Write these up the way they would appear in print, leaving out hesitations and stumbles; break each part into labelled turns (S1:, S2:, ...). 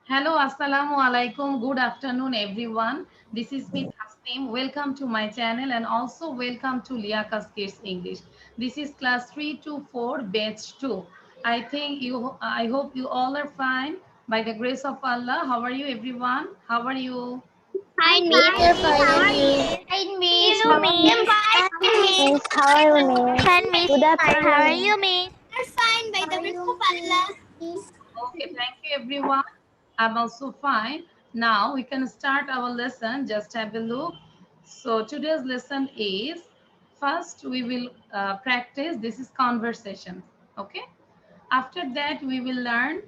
S1: Hello, assalamu alaikum. Good afternoon, everyone. This is Miss Hasneem. Welcome to my channel and also welcome to Liakas Kids English. This is class 3 to 4, batch 2. I hope you all are fine by the grace of Allah. How are you, everyone? How are you?
S2: I'm
S3: Fine,
S2: fine,
S3: Miss.
S2: Miss.
S3: How
S2: How
S3: are
S2: are
S3: you?
S2: you?
S3: Fine,
S2: You,
S3: Miss. How are
S2: Miss.
S3: you?
S2: I'm fine, Miss.
S3: Miss, how are you, Miss?
S2: Fine, Miss.
S3: Good
S2: How are
S3: afternoon.
S2: you, Miss? I'm fine by the grace of Allah.
S1: Okay, thank you, everyone. I'm also fine. Now we can start our lesson. Just have a look. So today's lesson is first we will practice. This is conversation. Okay. After that, we will learn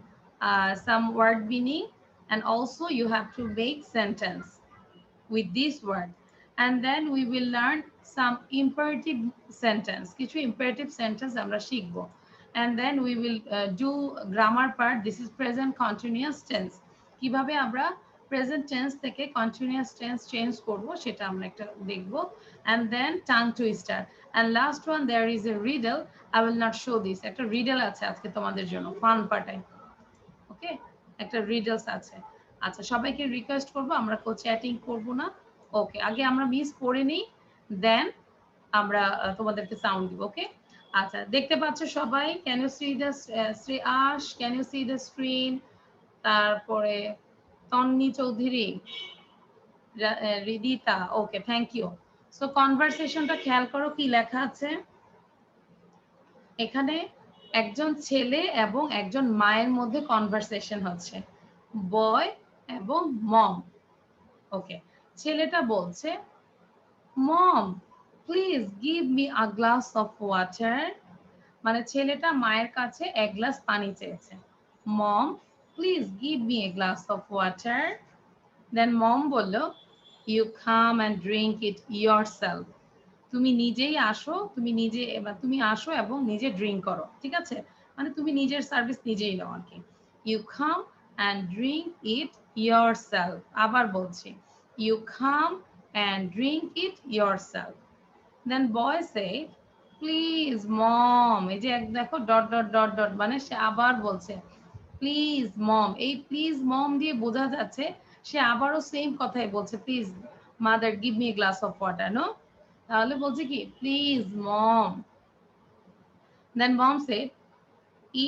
S1: some word meaning, and also you have to make sentence with this word. And then we will learn some imperative sentence. কিছু imperative sentence আমরা শিখবো. And then we will do grammar part. This is present continuous tense. কিভাবে আমরা present tense থেকে continuous tense change করব সেটা আমরা একটা দেখবো. And then tongue twister. And last one, there is a riddle. I will not show this. একটা riddle আছে আজকে তোমাদের জন্য ফান পার্টাই। ওকে, একটা রিডলস আছে। আচ্ছা, সবাইকে রিকোয়েস্ট করব আমরা চ্যাটিং করব না। ওকে, আগে আমরা মিস করে নিই, দেন আমরা তোমাদেরকে সাউন্ড দিব। ওকে, আচ্ছা, দেখতে পাচ্ছ সবাই? Can you see the Shreyas, can you see the screen? তারপরে Tanni Chowdhury, Ridita, okay, thank you. So কনভারসেশনটা খেয়াল করো কি লেখা আছে এখানে। একজন ছেলে এবং একজন মায়ের মধ্যে কনভারসেশন হচ্ছে, বয় এবং মম। ওকে, ছেলেটা বলছে, mom please give me a glass of water. মানে ছেলেটা মায়ের কাছে এক গ্লাস পানি চেয়েছে। Mom please give me a glass of water. Then mom বলল, you come and drink it yourself. তুমি নিজেই আসো, তুমি আসো এবং নিজে ড্রিঙ্ক করো। ঠিক আছে, মানে তুমি নিজের সার্ভিস নিজেই নাও আর কি। You come and drink it yourself. আবার বলছি, you come and drink it yourself. Then boy say, please mom. এই যে দেখো ডট ডট ডট ডট, মানে সে আবার বলছে প্লিজ মম। এই প্লিজ মম দিয়ে বোঝা যাচ্ছে সে আবারও সেম কথাই বলছে, please mother give me a glass of water. No, তাহলে বলছে কি please mom. Then mom said,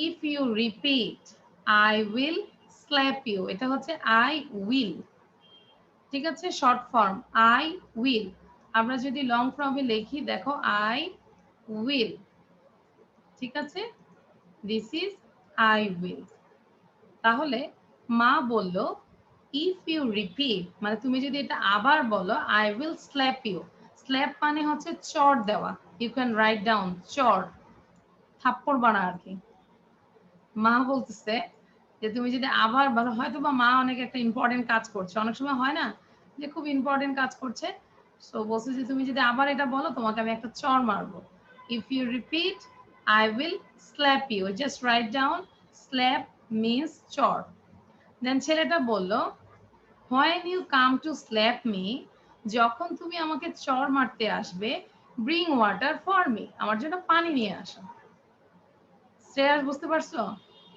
S1: if you repeat I will slap you. এটা হচ্ছে আই উইল। ঠিক আছে, শর্ট ফর্ম আই উইল। আমরা যদি লং ফর্মে লিখি, দেখো আই উইল। ঠিক আছে, দিস ইজ আই উইল। তাহলে মা বলল, ইফ ইউ রিপিট, মানে তুমি যদি এটা আবার বলো, I will slap you. Slap মানে হচ্ছে চড় দেওয়া। ইউ ক্যান রাইট ডাউন চড়, থাপ্পড় বানা আর কি। মা বলতেছে যে তুমি যদি আবার বলো, হয়তো বা মা অনেক একটা ইম্পর্টেন্ট কাজ করছে, অনেক সময় হয় না যে খুব ইম্পর্টেন্ট কাজ করছে, সো বলছে যে তুমি যদি আবার এটা বলো তোমাকে আমি একটা চড় মারবো। If you repeat I will slap you. Just write down slap means চড়। দেন ছেলেটা বলল, when you come to slap me, যখন তুমি আমাকে চড় মারতে আসবে, ব্রিং ওয়াটার ফর মি, আমার জন্য পানি নিয়ে আসো। শ্রেয়াস, বুঝতে পারছো?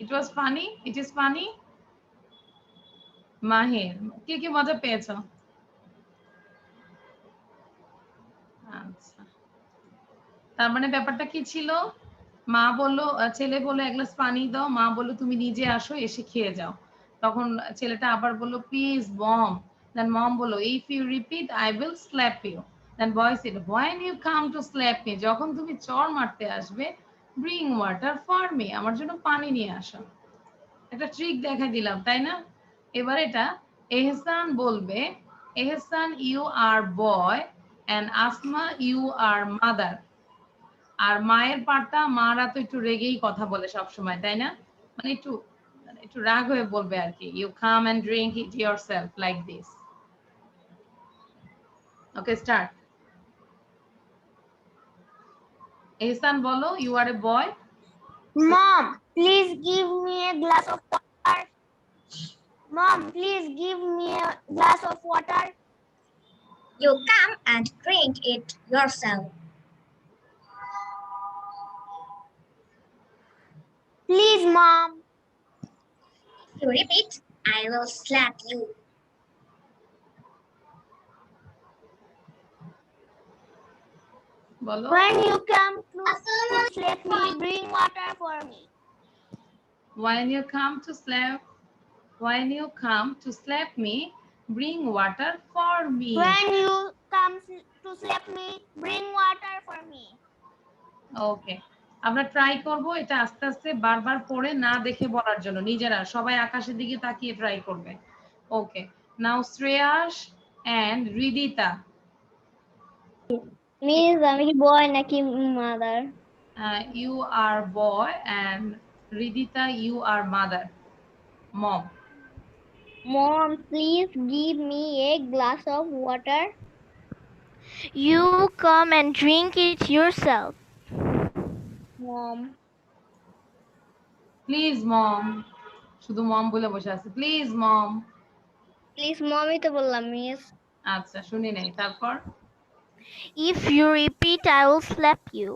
S1: It was funny, it is funny. Mahir, কে কে মজা পেয়েছো? আচ্ছা, তার মানে ব্যাপারটা কি ছিল? মা বললো, ছেলে বললো এক গ্লাস পানি দাও, মা বললো তুমি নিজে আসো, এসে খেয়ে যাও। তখন ছেলেটা আবার বললো প্লিজ মম। দেন মম বললো, if you repeat I will slap you. Then boy said, when you come to slap me, যখন তুমি চড় মারতে আসবে, ব্রিং ওয়াটার ফর মি, আমার জন্য পানি নিয়ে আসো। একটা ট্রিক দেখাই দিলাম, তাই না? এবার এটা এহসান বলবে, Ehsan you are boy and Asma you are mother. আর মায়ের পার্টটা, মারা তো একটু রেগেই কথা বলে সব সময়, তাই না? মানে একটু রাগ হয়ে বলবে আর কি, you come and drink it yourself like this. Okay, start. Ehsan বলো, you are a boy.
S2: Mom, please give me a glass of water. Mom, please give me a glass of water.
S3: You come and drink it yourself.
S2: Please, Mom.
S3: If you repeat, I will slap you.
S1: বলো।
S2: When you come to slap me, bring water for me.
S1: When you come to slap me, bring water for me.
S2: When you come to slap me, bring water for me.
S1: ওকে, আমরা try করব এটা আস্তে আস্তে বারবার পড়ে না দেখে বলার জন্য। নিজেরা সবাই আকাশের দিকে তাকিয়ে ট্রাই করবে। ওকে, নাও শ্রেয়াস এন্ড রিদিতা।
S2: Miss, আমি কি boy নাকি mother?
S1: You are boy and Ridita, you are mother, mom.
S2: Mom, please give me a glass of water. You come and drink it yourself. Mom.
S1: Please mom, শুধু মম বলে বসে আছে। Please mom.
S2: Please, mommy তো বললাম miss.
S1: আচ্ছা, শুনি নাই, তারপর?
S2: If you repeat, I will slap you.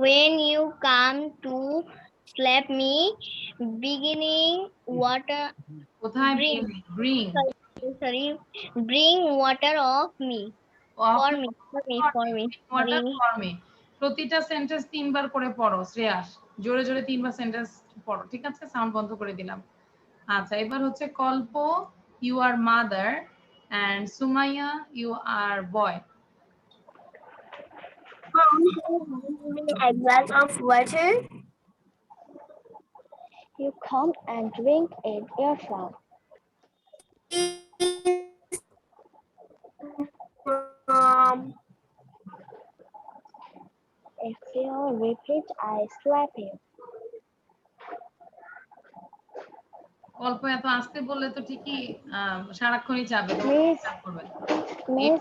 S2: When you come to slap me, beginning water.
S1: কোথায়
S2: Bring.
S1: bring
S2: Sorry, bring water of me. For me.
S1: water
S2: Sorry.
S1: for me। প্রতিটা sentence 3 বার করে পড়ো শ্রেয়াস, জোরে জোরে 3 বার সেন্টেন্স পড়ো, ঠিক আছে? সাউন্ড বন্ধ করে দিলাম। আচ্ছা, এবার হচ্ছে Kalpa, you are mother and Sumaiya, you are boy.
S2: A glass of water. You come and drink it yourself. If you repeat, I slap you.
S1: কল্প এত আস্তে বললে তো ঠিকই সারাক্ষণই যাবে।
S2: মিস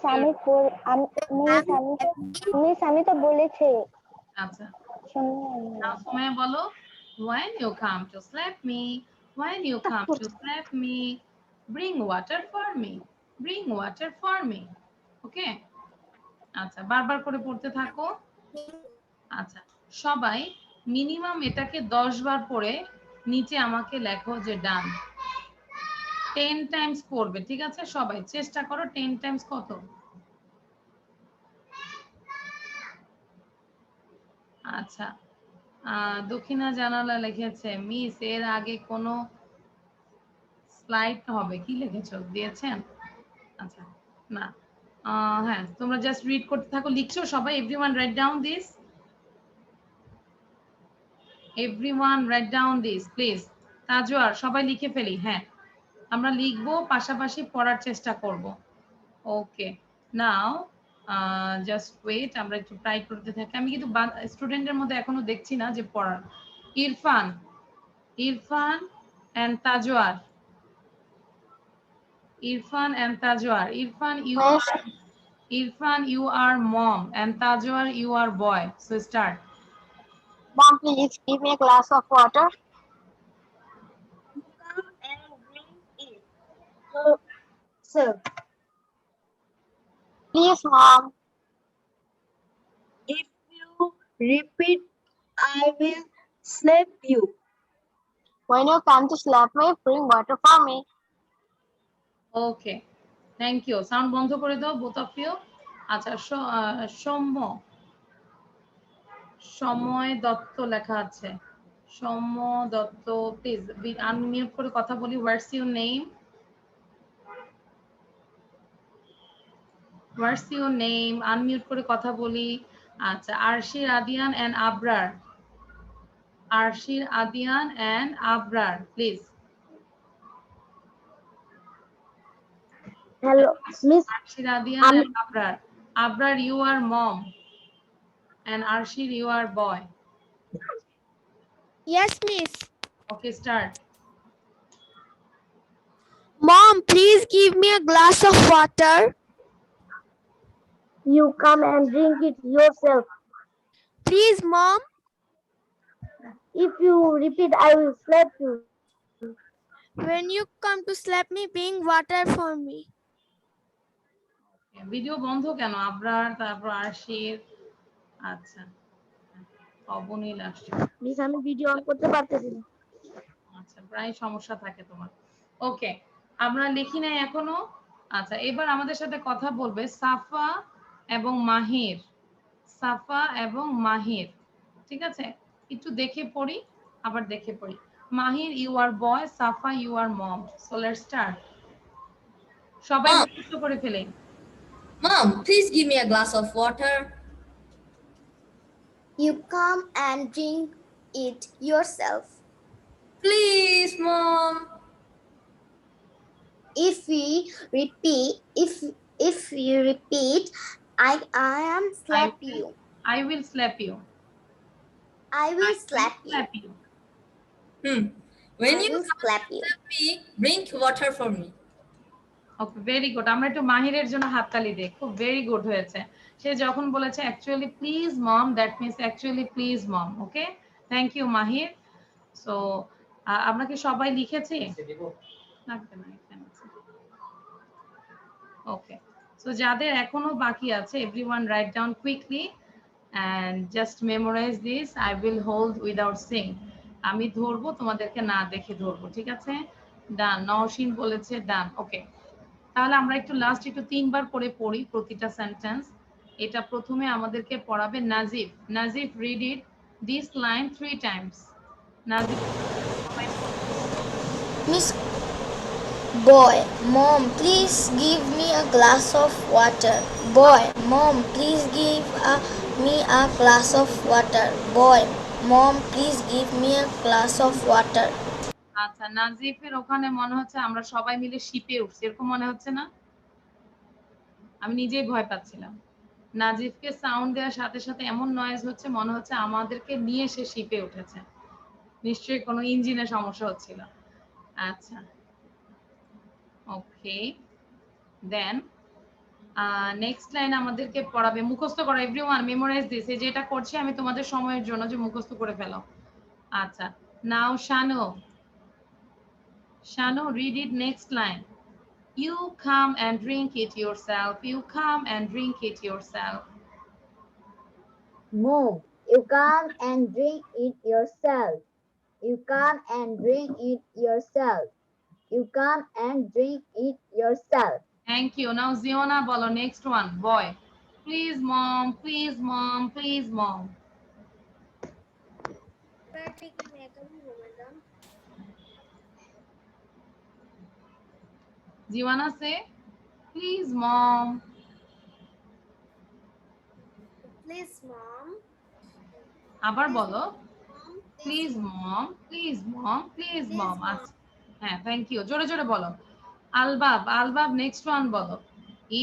S2: আমি তো বলেছি।
S1: আচ্ছা, সুমাইয়া বলো, when you come to slap me, when you come to slap me, bring water for me, bring water for me. ওকে, আচ্ছা, বারবার করে পড়তে থাকো। আচ্ছা, সবাই মিনিমাম এটাকে 10 বার পড়ে নিচে আমাকে লেখো যে ডান। 10 টাইমস পড়বে, ঠিক আছে? সবাই চেষ্টা করো 10 টাইমস। কত? আচ্ছা, দক্ষিণা জানালা লিখেছে, মিস এর আগে কোনো স্লাইড হবে কি লিখেছো, দিয়েছেন? আচ্ছা, না, হ্যাঁ, তোমরা জাস্ট রিড করতে থাকো। লিখছো সবাই? Everyone write down this, everyone write down this please. Tajwar, সবাই লিখে ফেলি। হ্যাঁ, আমরা লিখবো, পাশাপাশি পড়ার চেষ্টা করব। ওকে, নাও জাস্ট ওয়েট, আমরা একটু ট্রাই করতে থাকি। আমি কিন্তু স্টুডেন্টের মধ্যে এখনো দেখছি না যে পড়ার। Irfan, Irfan and Tajwar, Irfan and Tajwar. Irfan, you are mom, and Tajwar, you are boy. So start.
S2: Mom, please give me a glass of water.
S3: Come and drink it.
S2: Sir. Please, Mom.
S3: If you repeat, I will slap you.
S2: When you come to slap me, bring water for me.
S1: Okay, thank you. Sound বন্ধ করে দাও, both of you. আচ্ছা, সময় দত্ত লেখা আছে। Soumya Dutta, please unmute করে কথা বলি। What's your name? What's your name? Unmute করে কথা বলি। আচ্ছা, Arshir Adiyan and Abrar, Arshir Adiyan and Abrar, please.
S2: Hello, Miss.
S1: Arshir Adian and Abrar. Abrar, you are mom. And Arshir, you are boy.
S2: Yes, Miss.
S1: Okay, start.
S2: Mom, please give me a glass of water. You come and drink it yourself. Please, Mom. If you repeat, I will slap you. When you come to slap me, bring water for me.
S1: Video বন্ধ কেন? আবরার, তারপর আরশির। আচ্ছা, অবনীল আসছে।
S2: Miss, আমি video on করতে পারতেছি না।
S1: আচ্ছা, প্রায় সমস্যা থাকে তোমার। ওকে, আমরা লিখি নাই এখনো। আচ্ছা, এবার আমাদের সাথে কথা বলবে সাফা এবং মাহির। সাফা এবং মাহির, ঠিক আছে? একটু দেখে পড়ি, আবার দেখে পড়ি। Mahir, you are boy, Safa, you are mom. So let's start. সবাই
S4: Mom,
S1: মুখস্থ করে ফেলে।
S4: Mom, please give me a glass of water.
S2: You come and drink it yourself.
S4: Please, Mom.
S2: If you repeat, I am slap you.
S1: I will slap you.
S2: I will
S1: I
S2: slap you.
S1: slap you.
S4: When
S2: I
S4: you
S2: will
S4: come
S2: slap
S4: to
S2: you.
S4: slap me, bring water for me.
S1: Okay, very good. আমরা একটু মাহিরের জন্য হাততালি দিই। খুব very good হয়েছে। সে যখন বলেছে actually please mom, that means actually please mom. Okay, thank you Mahir. So আমরা কি সবাই লিখেছি? লাগবে না, এখানে আছে। ওকে, সো যাদের এখনো বাকি আছে, everyone write down quickly and just memorize this. I will hold without seeing. আমি ধরবো, তোমাদেরকে না দেখে ধরবো, ঠিক আছে? ডান। নওশিন বলেছে ডান। ওকে, তাহলে আমরা একটু লাস্ট একটু 3 বার করে পড়ি প্রতিটা সেন্টেন্স। এটা প্রথমে আমাদেরকে পড়াবে Nazif. Nazif, read it this line 3 times. Nazif.
S2: Miss Boy, Mom, please give me a glass of water. Boy, Mom, please give me a glass of water. Boy, Mom, please give me a glass of water.
S1: আচ্ছা, নাজিফের ওখানে মনে হচ্ছে আমরা সবাই মিলে শিপে উঠছি, এরকম মনে হচ্ছে না? আমি নিজেই ভয় পাচ্ছিলাম। নাজিফকে সাউন্ড দেওয়ার সাথে সাথে এমন নয়েজ হচ্ছে, মনে হচ্ছে আমাদেরকে নিয়ে সে শিপে উঠেছে। নিশ্চয়ই কোনো ইঞ্জিনের সমস্যা হচ্ছিল। আচ্ছা, ওকে, দেন নেক্সট লাইন আমাদেরকে পড়াবে, মুখস্থ করা। Everyone memorize this. এই যেটা করছি আমি তোমাদের সময়ের জন্য, যে মুখস্থ করে ফেলো। আচ্ছা, now Shanu, Shanu, read it next line. You come and drink it yourself. You come and drink it yourself.
S2: Mom, you come and drink it yourself. You come and drink it yourself. You come and drink it yourself.
S1: Thank you. Now Ziona bolo, next one, boy. Please mom, please mom, please mom. Ziona say, please mom.
S2: Please, Mom.
S1: আবার বলো, please mom, please mom, please mom. আচ্ছা, হ্যাঁ, thank you. জোরে জোরে বলো। Albab, Albab, next one বলো।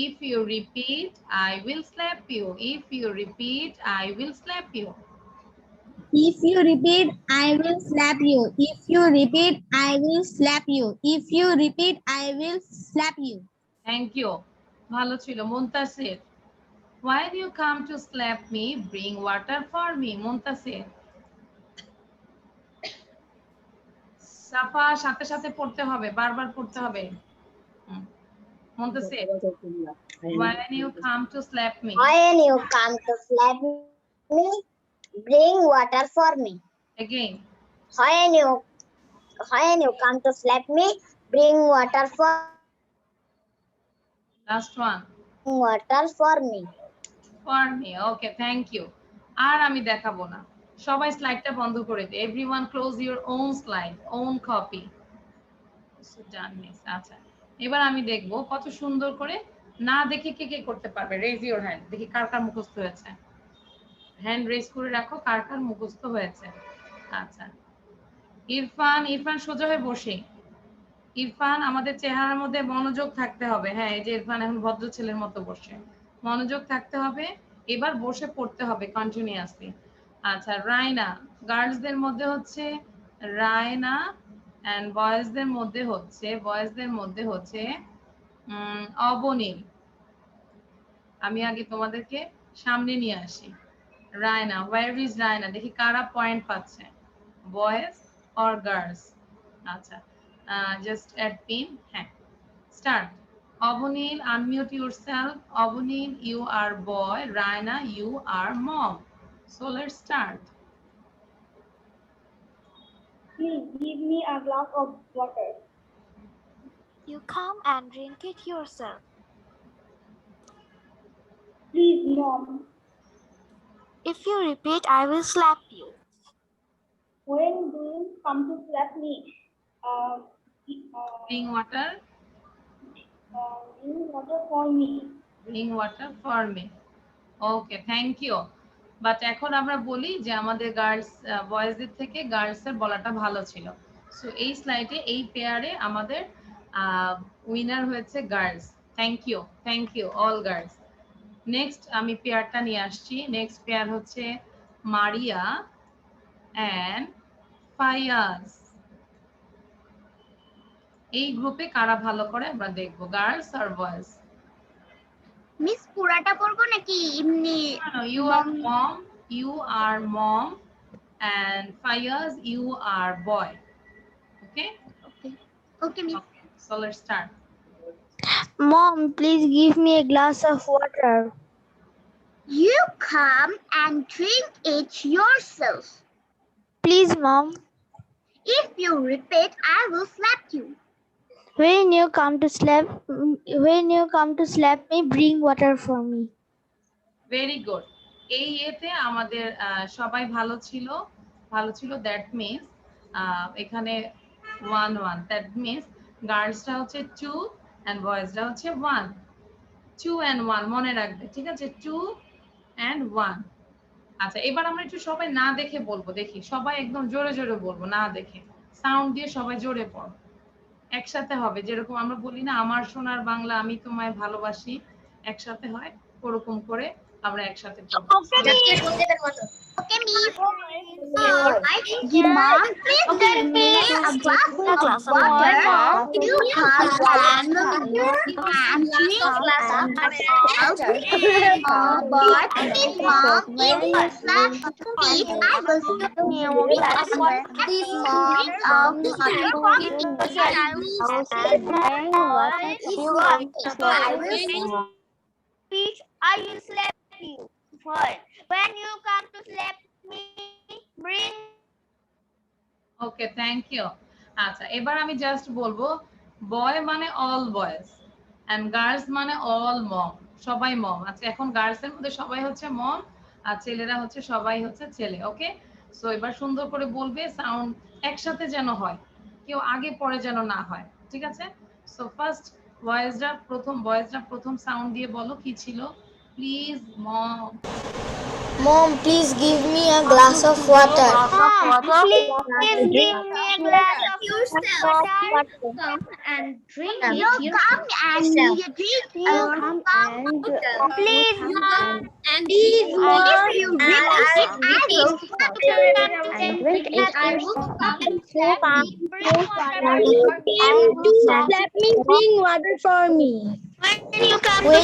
S1: If you repeat, I will slap you. If you repeat, I will slap you.
S3: If you repeat, I will slap you. If you repeat, I will slap you. If you repeat, I will slap you.
S1: Thank you, ভালো ছিল। Muntasir, While you come to slap me, bring water for me. Muntasir. সাফা, সাথে সাথে পড়তে হবে, বারবার পড়তে হবে। Muntasir, when you come to slap me.
S2: When you come to slap me, bring water for me.
S1: Again.
S2: When you come to slap me, bring water for
S1: Last one.
S2: me.
S1: For me. Okay, thank you. আর আমি দেখাবো না। সবাই স্লাইডটা বন্ধ করে দিই। Everyone close your own slide, own copy. Done, miss. আচ্ছা, এবার আমি দেখবো কত সুন্দর করে না দেখে কে কে করতে পারবে। রেজ ইওর হ্যান্ড, দেখি কার কার মুখস্থ হয়েছে। হ্যান্ড রেজ করে রাখো, কার কার মুখস্থ হয়েছে। আচ্ছা, ইরফান, ইরফান সোজা হয়ে বসে। ইরফান, আমাদের চেহারার মধ্যে মনোযোগ থাকতে হবে। হ্যাঁ, এই যে ইরফান এখন ভদ্র ছেলের মতো বসে, মনোযোগ থাকতে হবে। এবার বসে পড়তে হবে কন্টিনিউয়াসলি। আচ্ছা, রায়না, গার্লসদের মধ্যে হচ্ছে রায়না, এন্ড বয়েজদের মধ্যে হচ্ছে অবনীল। আমি আগে তোমাদেরকে সামনে নিয়ে আসি। Raina, where is Raina? দেখি কারা পয়েন্ট পাচ্ছে, বয়েজ অর গার্লস। আচ্ছা, just add pin. হ্যাঁ, start. Obunil, unmute yourself. Obunil, you are boy. Raina, you are mom. So let's start.
S2: Please give me a glass of water.
S5: You come and drink it yourself.
S2: Please, Mom.
S5: If you repeat, I will slap you.
S2: When do you come to slap me?
S1: Bring water.
S2: Bring water for me.
S1: Bring water for me. Okay, thank you. But এখন আমরা বলি যে আমাদের girls বয়েজদের থেকে গার্লসের বলাটা ভালো ছিল। So এই স্লাইডে এই পেয়ারে আমাদের উইনার হয়েছে girls. Thank you all girls. Next আমি পেয়ারটা নিয়ে আসছি। নেক্সট পেয়ার হচ্ছে মারিয়া অ্যান্ড ফায়াজ। এই গ্রুপে কারা ভালো করে আমরা দেখবো, গার্লস আর বয়েজ?
S2: মিস পুরাটা পড়বো নাকি এমনি?
S1: No, you are mom and Fayaz, you are boy. Okay?
S2: Okay, Miss.
S1: Okay, so let's start.
S2: Mom, please give me a glass of water. You come and drink it yourself. Please, Mom. If you repeat, I will slap you. When you come to slap me, bring water for me.
S1: Very good. এই ইয়েতে আমাদের সবাই ভালো ছিল। That means এখানে 1-1, that means গার্লসটা হচ্ছে 2 and বয়েজটা হচ্ছে 1। 2 and 1 মনে রাখবে, ঠিক আছে? 2 and 1। আচ্ছা, এবার আমরা একটু সবাই না দেখে বলবো, দেখি সবাই একদম জোরে জোরে বলবো, না দেখে সাউন্ড দিয়ে সবাই জোরে পড়ো, একসাথে হবে। যেরকম আমরা বলি না, আমার সোনার বাংলা আমি তোমায় ভালোবাসি, একসাথে হয়, ওরকম করে আমরা একসাথে পড়বো।
S2: Okay, Miss. Give Mom, please give me a glass of water. You come and drink but please, Mom, if you slap me, I will slap you. Please, Mom, I will slap you. When you come to slap me, bring.
S1: Okay, thank you. আচ্ছা, এবার আমি just বলবো boy মানে all boys and girls মানে all mom, সবাই mom. আচ্ছা, এখন গার্লসের মধ্যে সবাই হচ্ছে মম আর ছেলেরা হচ্ছে সবাই হচ্ছে ছেলে। ওকে, সো এবার সুন্দর করে বলবে, সাউন্ড একসাথে যেন হয়, কেউ আগে পরে যেন না হয়, ঠিক আছে? সো ফার্স্ট বয়েজরা প্রথম সাউন্ড দিয়ে বলো কি ছিল। Please mom.
S3: Mom, please give me a glass of water.
S2: Please give me a glass of water. Come and drink it. You come and you drink. Please, Mom. And please, Mom. If you repeat it, I will slap you. I will come and slap you. Bring water. To slap me, bring water for me. When you come to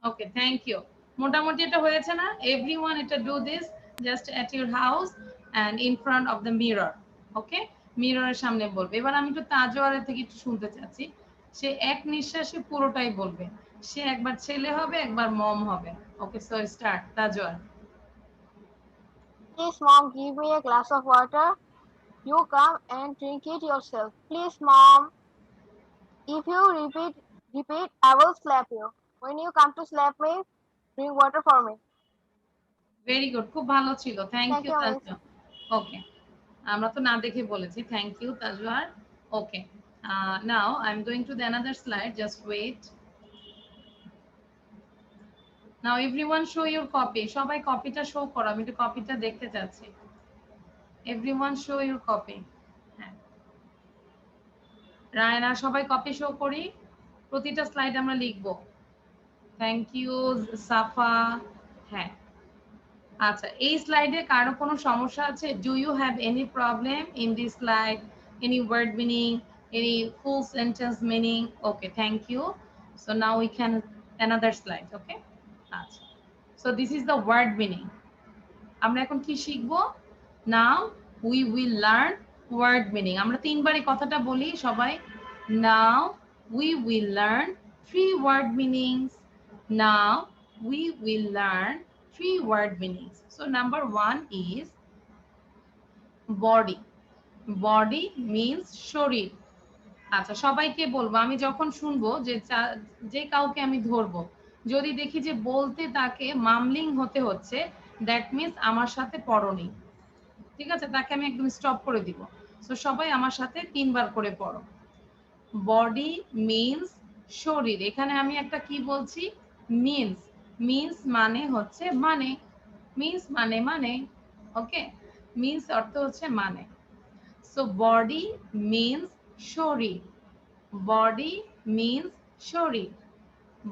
S1: okay, thank you. মোটামুটি এটা হয়েছে না? Everyone এটা do this just at your house and in front of the mirror. Okay, মিররের সামনে বলবে। এবার আমি একটু তাজওয়ারের থেকে একটু শুনতে চাচ্ছি, সে এক নিঃশ্বাসে পুরোটাই বলবে। সে একবার ছেলে হবে, একবার মম হবে। Okay, so start Tajwar.
S5: Please, Mom, give me a glass of water. You come and drink it yourself. Please, Mom. If you repeat, I will slap you. When you come to slap me, bring water for me.
S1: Very good, খুব ভালো ছিল। Thank
S5: Thank
S1: you
S5: you, Miss.
S1: Tajwar. Okay, আমরা তো না দেখে বলেছি। Thank you Tajwar. Okay, now I am going to the another slide, just wait. Now everyone show your copy. সবাই কপিটা শো করো, আমি একটু কপিটা দেখতে চাচ্ছি। Everyone show your copy. হ্যাঁ, রায়না, সবাই কপি শো করি, প্রতিটা স্লাইড আমরা লিখবো। Thank you Safa. হ্যাঁ, আচ্ছা, এই স্লাইডে কারো কোনো সমস্যা আছে? Do you have any problem in this slide? Any word meaning, any full sentence meaning? Okay, thank you. So now we can another slide. Okay, আচ্ছা, so this is the word meaning. আমরা এখন কি শিখবো? Now we will learn word meaning. আমরা তিনবারই কথাটা বলি সবাই। Now we will learn 3 word meanings. Now we will learn 3 word meanings. So number 1 is body, body means শরীর। আচ্ছা, সবাইকে বলবো, আমি যখন শুনবো যে কাউকে আমি ধরবো, যদি দেখি যে বলতে তাকে মামলিং হতে হচ্ছে, দ্যাট মিন্স আমার সাথে পড়নি। ঠিক আছে, তাকে আমি একদম স্টপ করে দিব। সো সবাই আমার সাথে 3 বার করে পড়ো। বডি মিন্স শরীর। এখানে আমি একটা কি বলছি? মিন্স। মিন্স মানে হচ্ছে মানে, মিন্স মানে ওকে, মিন্স অর্থ হচ্ছে মানে। সো বডি মিন্স শরীর, বডি মিন্স শরীর,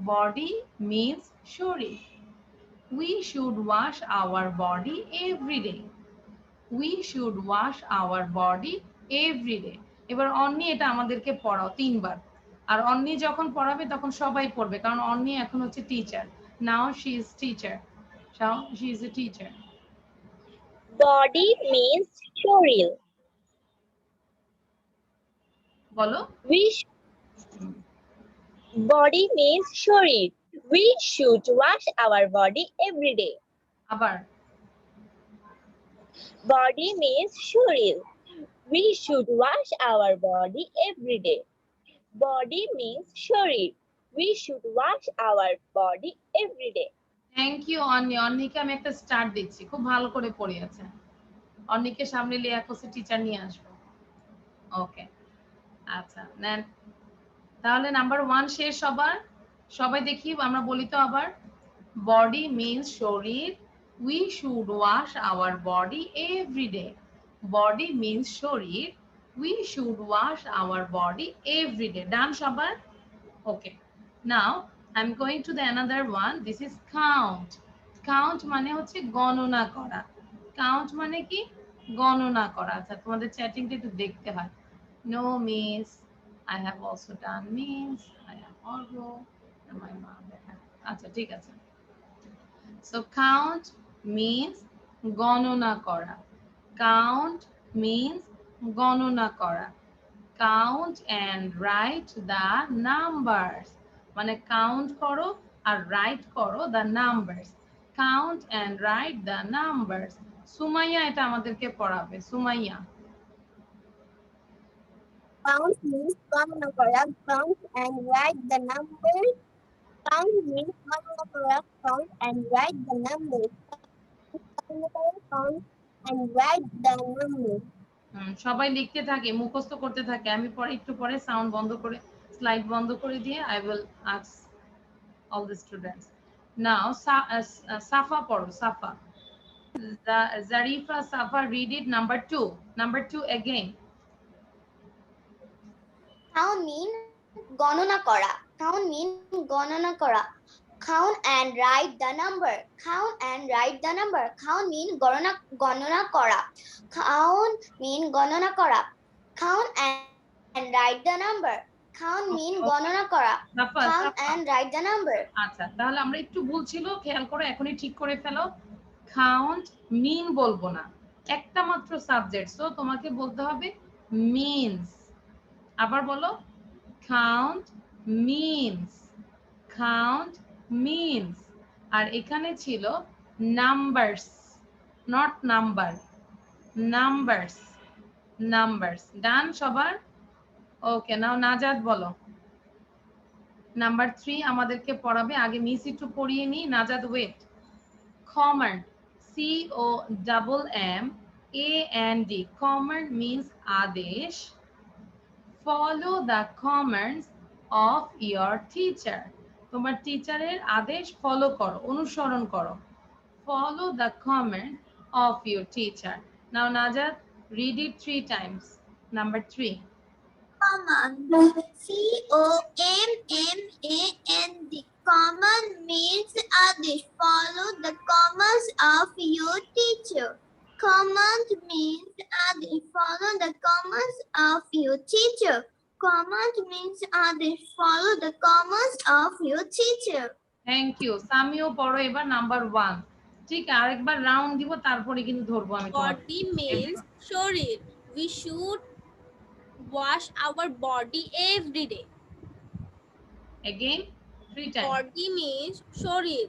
S1: বডি মিন্স শরীর। We should wash our body every day. We should wash our body every day. এবার অন্নি এটা আমাদেরকে পড়াও 3 বার। আর অন্নি যখন পড়াবে তখন সবাই পড়বে, কারণ অন্নি এখন হচ্ছে teacher. Now she is teacher. Now she is a teacher.
S2: Body means শরীর।
S1: বলো।
S2: Body means শরীর। We should wash our body every day.
S1: আবার।
S2: Body means শরীর। We should wash our body every day. Body means শরীর। We should wash our body every day.
S1: Thank you Anni. অন্নিকে আমি একটা star দিচ্ছি, খুব ভালো করে পড়িয়েছে। অন্নিকে সামনে লিয়া কোসে টিচার নিয়ে আসবো। ওকে, আচ্ছা নেন তাহলে নাম্বার 1 শেষ সবার। সবাই দেখি আমরা বলি তো আবার। বডি মিন্স শরীর। We should wash our body every day. Body means শরীর। We should wash our body every day. Done সবার? Okay, now I am going to the another one. This is count. Count মানে হচ্ছে গণনা করা। Count মানে কি? গণনা করা। আচ্ছা, তোমাদের চ্যাটিংটা একটু দেখতে হয়। No miss, I have also done means, I am also, and my mom. আচ্ছা ঠিক আছে। So count means গণনা করা। Count means গণনা করা। Count and write the numbers. মানে count করো আর write করো the numbers. Count and write the numbers. Sumaiya এটা আমাদেরকে পড়াবে। সুমাইয়া।
S2: Count means গণনা করা। Count and write the numbers. Count means গণনা করা। Count and write the numbers. Count and write the numbers.
S1: সবাই লিখতে থাকে, মুখস্থ করতে থাকে। আমি পরে একটু পরে সাউন্ড বন্ধ করে, স্লাইড বন্ধ করে দিয়ে I will ask all the students. Now Safa পড়ো, Safa। Zarifa, Safa, read it number 2. Number 2 again.
S2: Count mean গণনা করা। Count mean গণনা করা। Count and write the number. Count and write the number. Count mean গণনা করা। Count mean গণনা করা। Count and write the number. Count mean গণনা করা।
S1: Safa,
S2: Count
S1: Safa।
S2: and write the number.
S1: আচ্ছা, তাহলে আমরা একটু ভুল ছিল, খেয়াল করো, এখনই ঠিক করে ফেলো। কাউন্ট মিন বলবো না, একটা মাত্র সাবজেক্ট, সো তোমাকে বলতে হবে মিনস। আবার বলো, কাউন্ট মিনস, কাউন্ট মিনস। আর এখানে ছিল numbers, not number, numbers, numbers. Done সবার? ওকে, নাও নাজাদ বলো। নাম্বার 3 আমাদেরকে পড়াবে। আগে মিস একটু পড়িয়ে নি। Najad wait. Command, COMMAND, command means আদেশ। Follow the commands of your teacher, তোমার টিচারের আদেশ ফলো করো, অনুসরণ করো। Follow the command of your teacher. Now Najad, read it 3 times. Number 3.
S2: Command. COMMAND. Command means others. Follow the commands of your teacher. Command means others. Follow the commands of your teacher. Command means others. Follow the commands of your teacher.
S1: Thank you. Samio পড়ো এবার number 1। ঠিক, আরেকবার round দিব, তারপরে কিন্তু ধরবো আমি তোমাকে।
S6: Body means শরীর. We should wash our body every day.
S1: Again 3 times.
S6: Body means শরীর.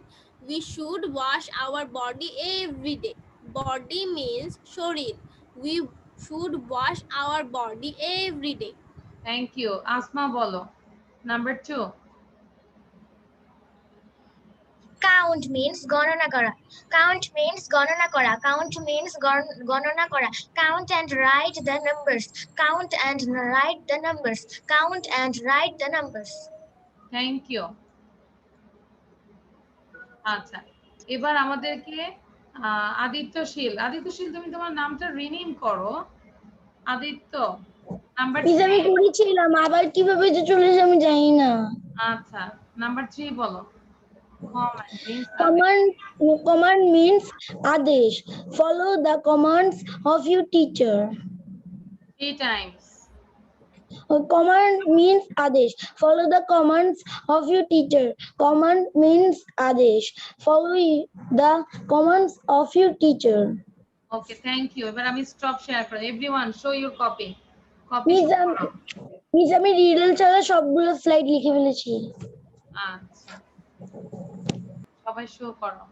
S6: We should wash our body every day. Body means শরীর. should wash our body every day.
S1: Thank you. Asma bolo. Number 2.
S2: Count means গণনা করা. Count means গণনা করা. Count means গণনা করা. Count and write the numbers. Count and write the numbers. Count and write the numbers.
S1: Thank you. আচ্ছা, এবার আমাদেরকে আদিত্যশীল তুমি তোমার নামটা রিনেম করো। আদিত্য নাম্বার
S3: আমি করেছিলাম, আবার কিভাবে যে চলে যায় আমি জানি না।
S1: আচ্ছা, নাম্বার 3 বলো।
S3: Command means আদেশ. Follow the commands of your teacher.
S1: 3 times.
S3: Command means আদেশ. Follow the commands of your teacher. Command means আদেশ. Follow the commands of your teacher.
S1: Okay, thank you. এবার আমি স্টপ শেয়ার করি। Everyone show your copy.
S3: Miss আমি riddle ছাড়া সবগুলো slide লিখে ফেলেছি।
S1: আচ্ছা, সবাই শো করো।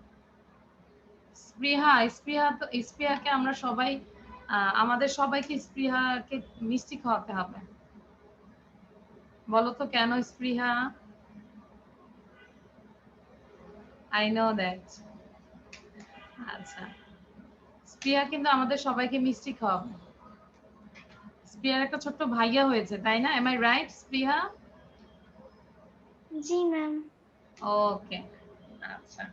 S1: স্পৃহাকে আমরা সবাই আমাদের সবাইকে স্পৃহাকে মিষ্টি খাওয়াতে হবে। বলো তো কেন স্পৃহা? I know that. আচ্ছা, স্পৃহা কিন্তু আমাদের সবাইকে মিষ্টি খাওয়াবে। স্পৃহার একটা ছোট্ট ভাইয়া হয়েছে, তাই না? Am I right, স্পৃহা?
S2: জি ম্যাম।
S1: ওকে, আচ্ছা।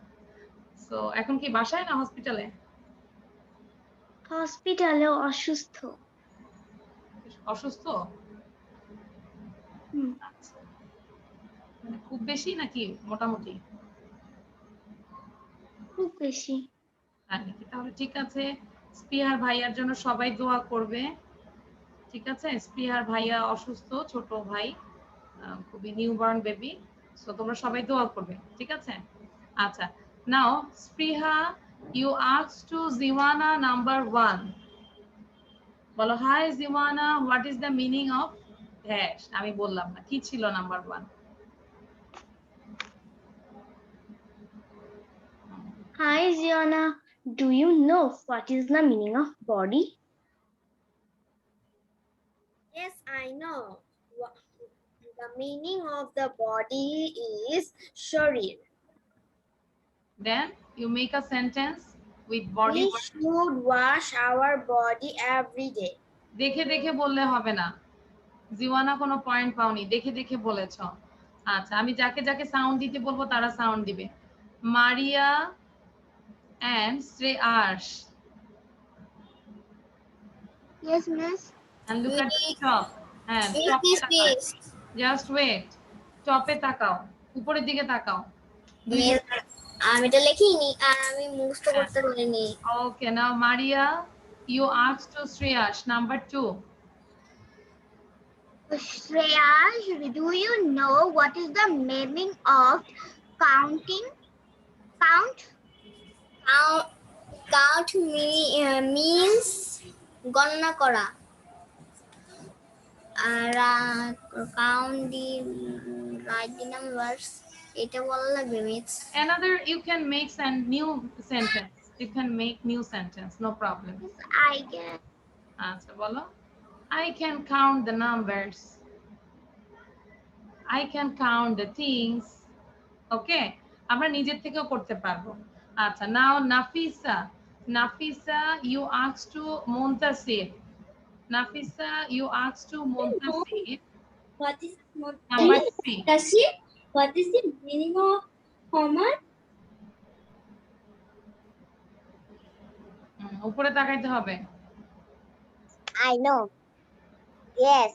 S1: সো এখন কি বাসায় না হসপিটালে?
S2: হসপিটালে অসুস্থ।
S1: অসুস্থ? আচ্ছা, মানে খুব বেশি নাকি মোটামুটি?
S2: খুব বেশি।
S1: তাহলে ঠিক আছে, স্পৃহার ভাইয়ার জন্য সবাই দোয়া করবে। ঠিক আছে, স্পৃহার ভাইয়া অসুস্থ, ছোট ভাই, খুবই নিউবর্ন বেবি। সো তোমরা সবাই দোয়া করবে, ঠিক আছে? আচ্ছা, নাও স্পৃহা, you asked to Ziwana number 1. বলো, hi Ziwana, what is the meaning of dash? আমি বললাম না, কি ছিল number 1?
S2: Hi Ziona, do you know what is the meaning of body?
S6: Yes, I know. The meaning of the body is sharir.
S1: Then you make a sentence with body.
S6: We should wash our body every day.
S1: দেখে দেখে বললে হবে না, জিওয়ানা কোনো point পাওনি, দেখে দেখে বলেছ। আচ্ছা, আমি যাকে যাকে সাউন্ড দিতে বলবো তারা সাউন্ড দিবে। মারিয়া and Sreyash.
S2: Yes, miss.
S1: And look at the top. And top এ তাকাও। Just wait. টপে তাকাও, উপরের দিকে তাকাও।
S6: আমি তো লিখিনি আর আমি মুখস্থ করতে পারিনি।
S1: Okay, now Maria, you asked to Sreyash number 2.
S2: Shreyash, do you know what is the meaning of counting? Count?
S6: Count means গণনা করা। আর count the write the numbers, এটা বলা লাগবে miss.
S1: Another, you can make a new sentence. You can make new sentence, no problem.
S2: I can.
S1: আচ্ছা, বলো, I can count the numbers. I can count the things. Okay, আমরা নিজের থেকেও করতে পারবো। আচ্ছা, now Nafisa, you asked to Montasir. Nafisa, you asked to Montasir.
S6: What is
S1: Number 3.
S6: What is the meaning of command?
S1: উপরে তাকাইতে হবে।
S2: I know. Yes,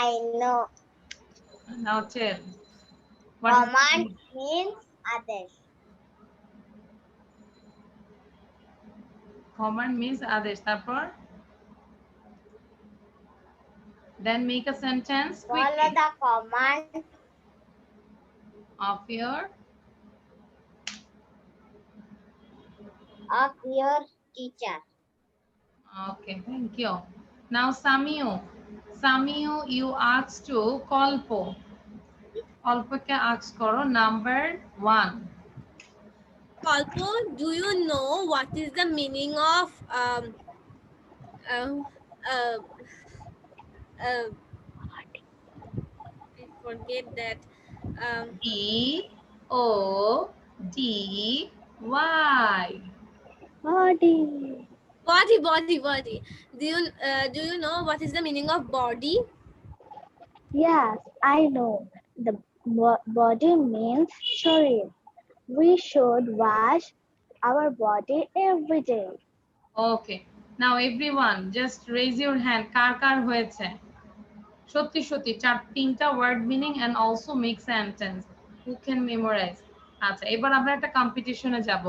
S2: I know.
S1: Now tell.
S2: Command means adesh.
S1: Command means adesh. তারপর then make a sentence
S2: Follow the command
S1: of your
S2: teacher.
S1: Okay, thank you. Now Samiu, you asked to Kolpo. Kolpoke ask koro number 1.
S6: Kalpo, do you know what is the meaning of uh, uh, I forget that.
S1: BODY.
S2: Body.
S6: Body. Do you know what is the meaning of body?
S2: Yes, I know. The body means sharir. We should wash our body every day.
S1: Okay. Now everyone, just raise your hand. কার কার হয়েছে? সত্যি সত্যি তিনটা word meaning and also make sentence who can memorize. আচ্ছা, এবার আমরা একটা কম্পিটিশনে যাব,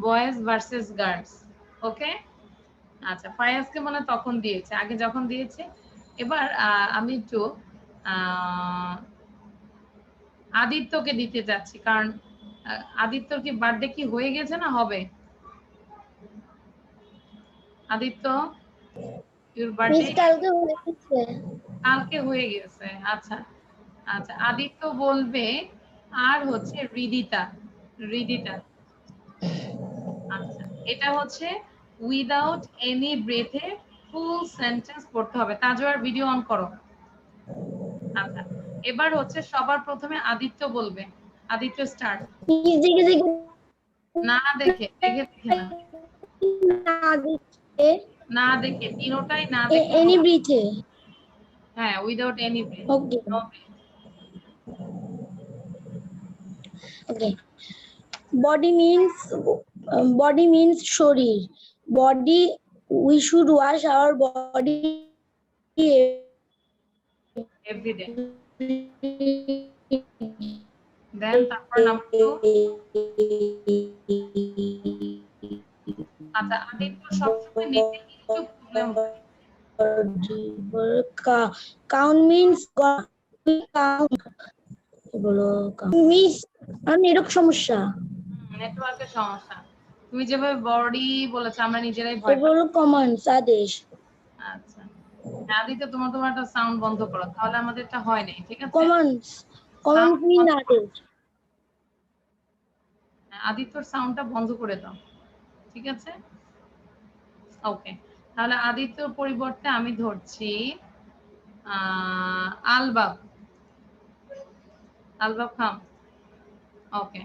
S1: বয়েজ ভার্সেস গার্লস। ওকে, আচ্ছা ফায়াজকে মনে হয় তখন দিয়েছে, আগে যখন দিয়েছে। এবার আমি একটু আদিত্যকে দিতে যাচ্ছি, কারণ আদিত্যর কি বার্থডে কি হয়ে গেছে না হবে? আদিত্য, ইউর বার্থডে কালকে হয়ে গেছে। আচ্ছা আচ্ছা, আদিত্য বলবে, আর হচ্ছে হৃদিতা। আচ্ছা, এটা হচ্ছে উইদাউট এনি ব্রেথে ফুল সেন্টেন্স পড়তে হবে। তাজওয়ার ভিডিও অন করো। আচ্ছা, এবার হচ্ছে সবার প্রথমে আদিত্য বলবে। আদিত্য স্টার্ট। না দেখে না দেখে তিনোটাই না দেখে
S3: Any breathe.
S1: হ্যাঁ, without any breath.
S3: Okay. Okay. Body means shorir. Body, we should wash our body
S1: every day. Then তারপর নাম্বার 2। আচ্ছা, আদিত্য সবসময় নিতে একটু প্রবলেম হয়।
S3: Count means মিস এরকম সমস্যা,
S1: নেটওয়ার্কের সমস্যা। তুমি যেভাবে বডি বলেছো আমরা নিজেরাই ভয় পাই।
S3: এগুলো কমান্ডস আদেশ।
S1: আচ্ছা, আদিত্য তোমার একটা সাউন্ড বন্ধ করো, তাহলে আমাদের এটা হয় নাই। ঠিক আছে,
S3: কমান্ডস মিন আদেশ।
S1: আদিত্যর সাউন্ডটা বন্ধ করে দাও। ঠিক আছে, ওকে। তাহলে আদিত্যর পরিবর্তে আমি ধরছি আলবাব খাম। ওকে।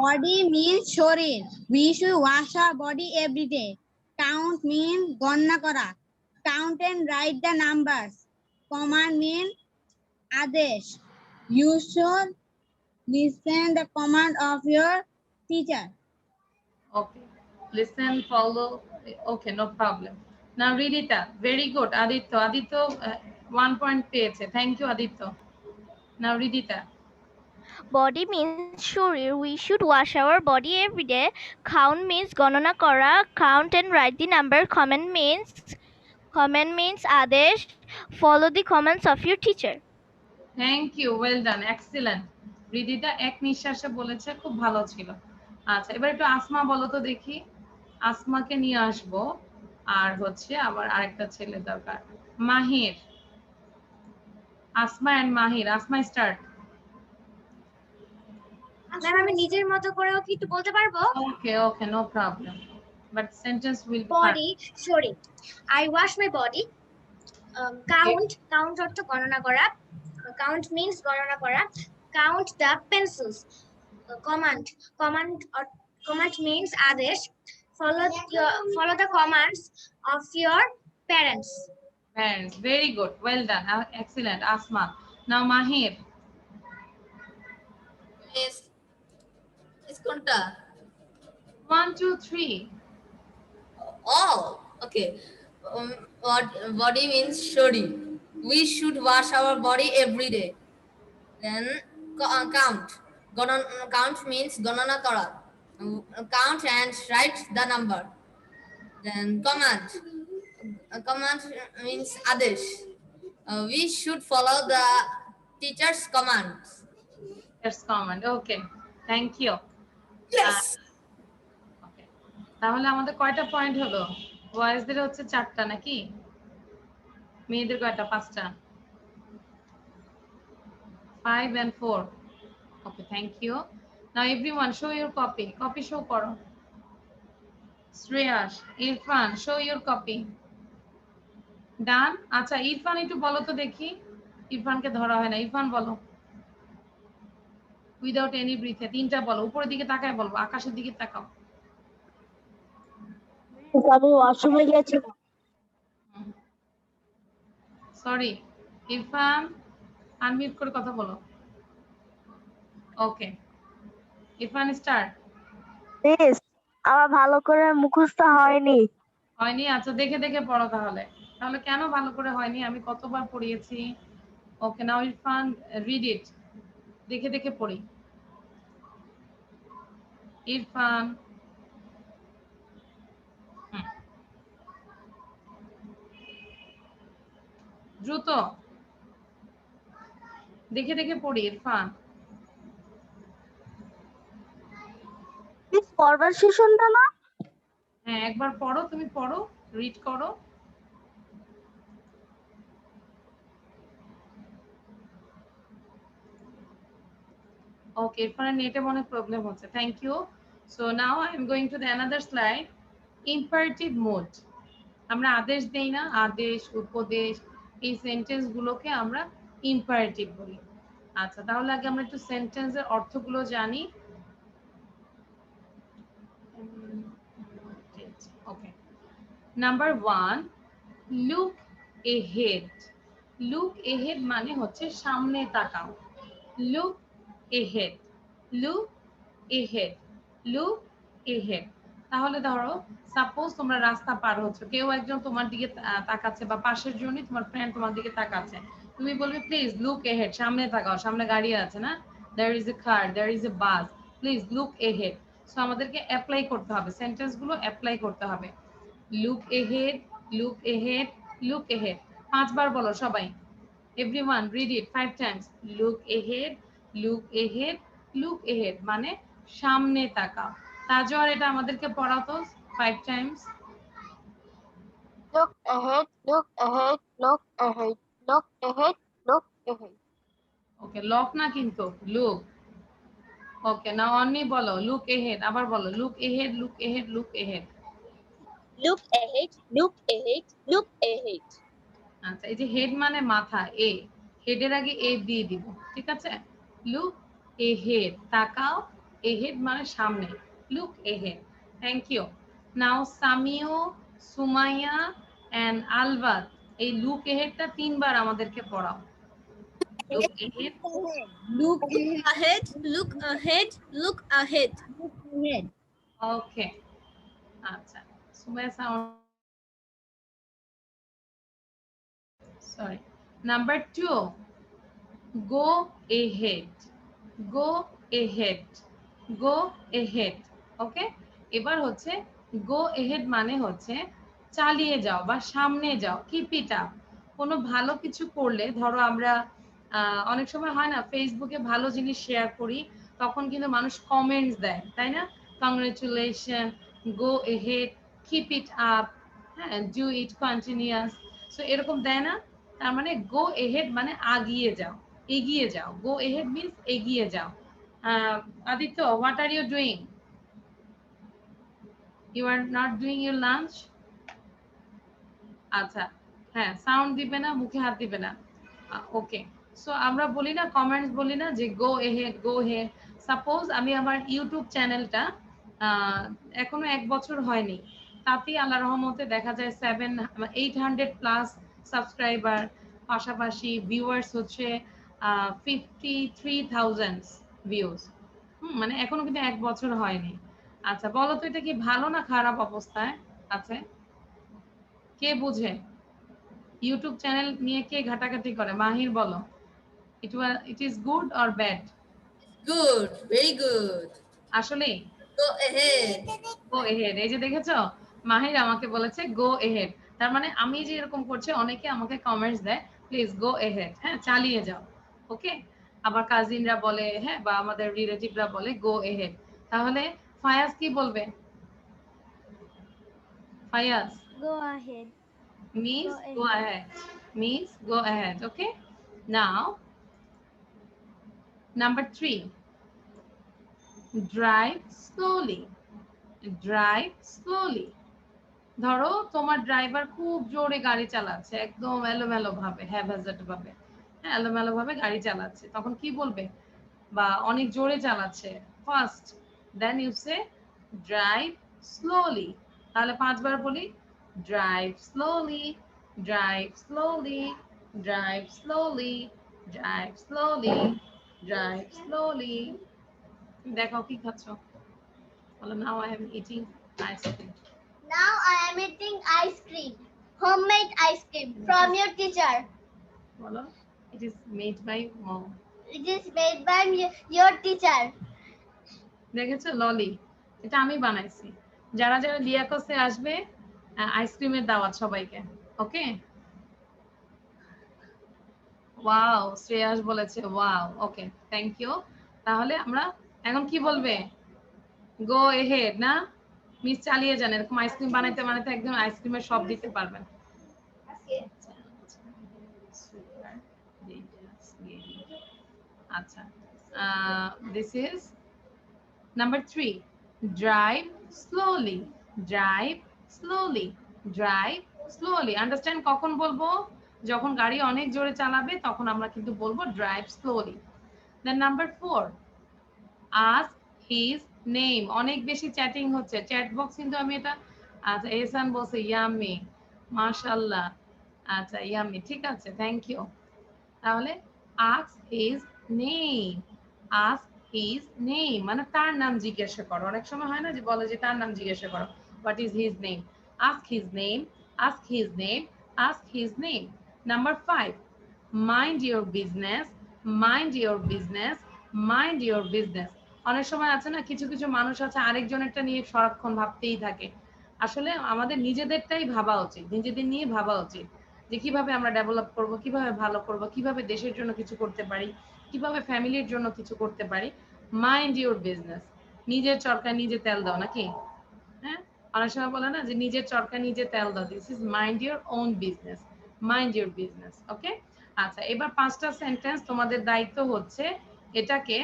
S7: Body means shorir. We should wash our body every day. Count means gonna kora. Count and write the numbers. Command means adesh. You should listen the command of your teacher.
S1: Okay, listen, follow. Okay, no problem. Now Ridita, very good. Aditya 1 point পেয়েছে। Thank you Aditya. Now Ridita.
S2: Body means shorir. We should wash our body every day. Count means ganana kora. Count and write the number. Command means adesh. Follow the commands of your teacher.
S1: Thank you, well done, excellent. Ridita এক নিঃশ্বাসে বলেছে, খুব ভালো ছিল। আচ্ছা, এবার একটু আসমা বলো তো দেখি। আসমাকে নিয়ে আসবো, আর হচ্ছে আবার আরেকটা ছেলে দরকার, Mahir. Asma and Mahir. Asma start.
S8: Ma'am আমি নিজের মতো করেও কি একটু বলতে পারবো?
S1: Okay, no problem, but sentence will be
S8: body sorry, I wash my body. Count অর্থ গণনা করা। কাউন্ট মিন্স গণনা করা। Count the pencils. Command means আদেশ। follow the commands of your parents.
S1: Very good, well done, excellent. Asma. Now Mahir.
S4: Yes. It's konta.
S1: 1 2 3.
S4: Oh, okay. What body means shori. We should wash our body every day. Then count. Count means ganana kara. Count and write the number. Then command. Command means adesh. We should follow the teacher's commands.
S1: Yes, command. Okay, thank you.
S4: Yes.
S1: Okay. তাহলে আমাদের কয়টা point হলো? বয়েজদের হচ্ছে 4টা নাকি? মেয়েদের কয়টা? 5টা। 5 and 4. Okay, thank you. Now everyone show your copy. Copy show করো। Shreyash, Irfan, show your copy. ডান। আচ্ছা ইরফান একটু বলো তো দেখি, ইরফানকে ধরা হয় না, ইরফান বলো উইদাউট এনি ব্রিথে তিনটা বলো, উপরের দিকে তাকায় বলবো, আকাশের দিকে তাকাও।
S2: আমি ওয়াশরুমে গিয়েছিলাম।
S1: সরি ইরফান, আনমিউট করে কথা বলো। ওকে ইরফান স্টার্ট।
S2: প্লিজ, আমার ভালো করে মুখস্থ হয়নি।
S1: হয়নি? আচ্ছা দেখে দেখে পড়ো তাহলে। তাহলে কেন ভালো করে হয়নি? আমি কতবার পড়িয়েছি। ওকে নাও ইরফান রিড ইট, দেখে দেখে পড়ি। ইরফান দ্রুত দেখে দেখে পড়ি ইরফান।
S2: প্লিজ পড়বার সেশনটা না।
S1: হ্যাঁ একবার পড়ো, তুমি পড়ো, রিড করো। ওকে ইরফানের নেটে মনে প্রবলেম হচ্ছে, thank you. So now I am going to the another slide. Imperative mood, আমরা আদেশ দেই না, আদেশ উপদেশ এই সেন্টেন্স গুলোকে আমরা ইম্পারেটিভ বলি। আচ্ছা তাহলে আগে আমরা একটু সেন্টেন্সের অর্থগুলো জানি। Okay number 1, look ahead. Look ahead মানে হচ্ছে সামনে তাকাও। Look ahead, look ahead, look ahead. তাহলে ধরো সাপোজ তোমরা রাস্তা পার হচ্ছ, কেউ একজন তোমার দিকে তাকাচ্ছে বা পাশের জনই তোমার ফ্রেন্ড তোমার দিকে তাকাচ্ছে, তুমি বলবে প্লিজ লুক এহেড, সামনে তাকাও, সামনে গাড়ি আছে না, there is a car, there is a bus, please look ahead. So আমাদেরকে অ্যাপ্লাই করতে হবে, সেন্টেন্স গুলো অ্যাপ্লাই করতে হবে। Look ahead, look ahead, look ahead. 5 বার বলো সবাই, everyone read it 5 times. Look ahead, look ahead, look ahead মানে সামনে তাকাও। তাজওয়ার এটা আমাদেরকে পড়াতো 5 times.
S5: Look ahead, look ahead, look ahead, look ahead, look ahead.
S1: ওকে লক না কিন্তু, লুক। ওকে নাও অন্নি বলো লুক এহেড, আবার বলো look ahead, look ahead, look ahead.
S8: Look ahead, look ahead, look ahead.
S1: আচ্ছা এই যে হেড মানে মাথা, এ হেডের আগে এ দিয়ে দিব, ঠিক আছে। লুক এহেড তাকাও, এহেড মানে সামনে, look ahead. Thank you. Now Samio, Sumaiya and Albat এই লুক এহেডটা 3 বার আমাদেরকে পড়াও। Look ahead,
S7: Look
S6: Ahead, look ahead, look ahead.
S7: ahead.
S1: Okay আচ্ছা Sumaiya sound sorry. Number 2, go ahead, go ahead, go ahead। ওকে এবার হচ্ছে go ahead মানে হচ্ছে চালিয়ে যাও বা সামনে যাও, কিপ ইট আপ। কোনো ভালো কিছু করলে ধরো আমরা অনেক সময় হয় না ফেসবুকে ভালো জিনিস শেয়ার করি, তখন কিন্তু মানুষ কমেন্টস দেয় তাই না, congratulation, go ahead, keep it up, হ্যাঁ ডু ইট কন্টিনিউয়াস। সো এরকম দেয় না, তার মানে গো এহেড মানে আগিয়ে যাও, এগিয়ে যাও। গো এহেড মিন্স এগিয়ে যাও। Aditya what are you doing? You are not doing your lunch? আচ্ছা হ্যাঁ সাউন্ড দিবে না, মুখে হাত দিবে না। ওকে সো আমরা বলি না, কমেন্টস বলি না যে গো এহেড, গো হেড। সাপোজ আমি আমার ইউটিউব চ্যানেলটা এখনো 1 বছর হয়নি, তাতেই আল্লাহ রহমতে দেখা যায় 800 প্লাস সাবস্ক্রাইবার, পাশাপাশি ভিউয়ার্স হচ্ছে 53,000 ভিউজ। মানে এখনো কিন্তু 1 বছর হয়নি। আচ্ছা বলো তো এটা কি ভালো না খারাপ অবস্থায় আছে? কে বুঝে? ইউটিউব চ্যানেল নিয়ে কে ঘাটাঘাটি করে? মাহির বলো, it is good or bad?
S4: Good, very good.
S1: আসলে
S4: Go ahead.
S1: গো এহেড, এই যে দেখেছো মাহির আমাকে বলেছে গো এহেড, তার মানে আমি যে এরকম করছি অনেকে আমাকে কমেন্টস দেয় প্লিজ গো এহেড, হ্যাঁ চালিয়ে যাও। ওকে আবার কাজিনরা বলে, হ্যাঁ বা আমাদের রিলেটিভরা বলে গো এহেড। তাহলে ফায়াজ কি বলবে? Fayaz
S2: Go ahead.
S1: means
S2: Go
S1: go
S2: ahead.
S1: ahead, means go ahead. Okay now number 3, drive slowly, drive slowly, ধরো তোমার ড্রাইভার খুব জোরে গাড়ি চালাচ্ছে, একদম এলোমেলো ভাবে, হ্যাভেজার্ড ভাবে, হ্যাঁ এলোমেলো ভাবে গাড়ি চালাচ্ছে, তখন কি বলবে? বা অনেক জোরে চালাচ্ছে, fast, then you say drive slowly. তাহলে 5 বার বলি, drive slowly, drive slowly, drive slowly, drive slowly, drive slowly. দেখো কি খাচ্ছ? বলো, now I am eating ice cream.
S8: Now I am eating ice cream. Homemade ice cream from your teacher.
S1: বলো, it is made by mom.
S8: It is made by your teacher.
S1: দেখেছো ললি, এটা আমি বানাইছি। যারা যারা লিয়াকসে আসবে, আইসক্রিমের দাওয়াত সবাইকে। ওকে, ওয়াও, শ্রেয়াস বলেছে ওয়াও। Okay, thank you. তাহলে আমরা এখন কি বলবে? গো এহেড না, মিস চালিয়ে যান, এরকম আইসক্রিম বানাইতে বানাইতে একদম আইসক্রিমের সব দিতে পারবেন। আচ্ছা, this is number 3, drive slowly, drive slowly, drive slowly. Understand কখন বলবো? যখন গাড়ি অনেক জোরে চালাবে তখন আমরা কিন্তু বলবো drive slowly. Then number 4, ask his name. অনেক বেশি চ্যাটিং হচ্ছে, চ্যাট বক্স কিন্তু আমি এটা, আচ্ছা এহসান বলছে ইয়াম্মি, মাশাআল্লাহ, আচ্ছা ইয়াম্মি, ঠিক আছে, থ্যাংক ইউ। তাহলে ask his name, ask his name মানে তার নাম জিজ্ঞাসা করো। অনেক সময় হয় না যে বলে যে তার নাম জিজ্ঞাসা করো, what is his name? Ask his name, ask his name, ask his name. Number 5, mind your business, mind your business, mind your business. অনেক সময় আছে না, কিছু কিছু মানুষ আছে আরেকজনেরটা নিয়ে সারাক্ষণ ভাবতেই থাকে। আসলে আমাদের নিজেদেরটাই ভাবা উচিত, নিজেদের নিয়ে ভাবা উচিত যে কিভাবে আমরা ডেভেলপ করব, কিভাবে ভালো করব, কিভাবে দেশের জন্য কিছু করতে পারি, কিভাবে ফ্যামিলির জন্য কিছু করতে পারি। মাইন্ড ইউর বিজনেস, নিজের চরকায় নিজে তেল দাও, নাকি? হ্যাঁ, অনেক সময় বলে না যে নিজের চরকায় নিজে তেল দাও, this is mind your own business, mind your business. Okay, আচ্ছা এবার 5টা সেন্টেন্স তোমাদের দায়িত্ব হচ্ছে এটাকে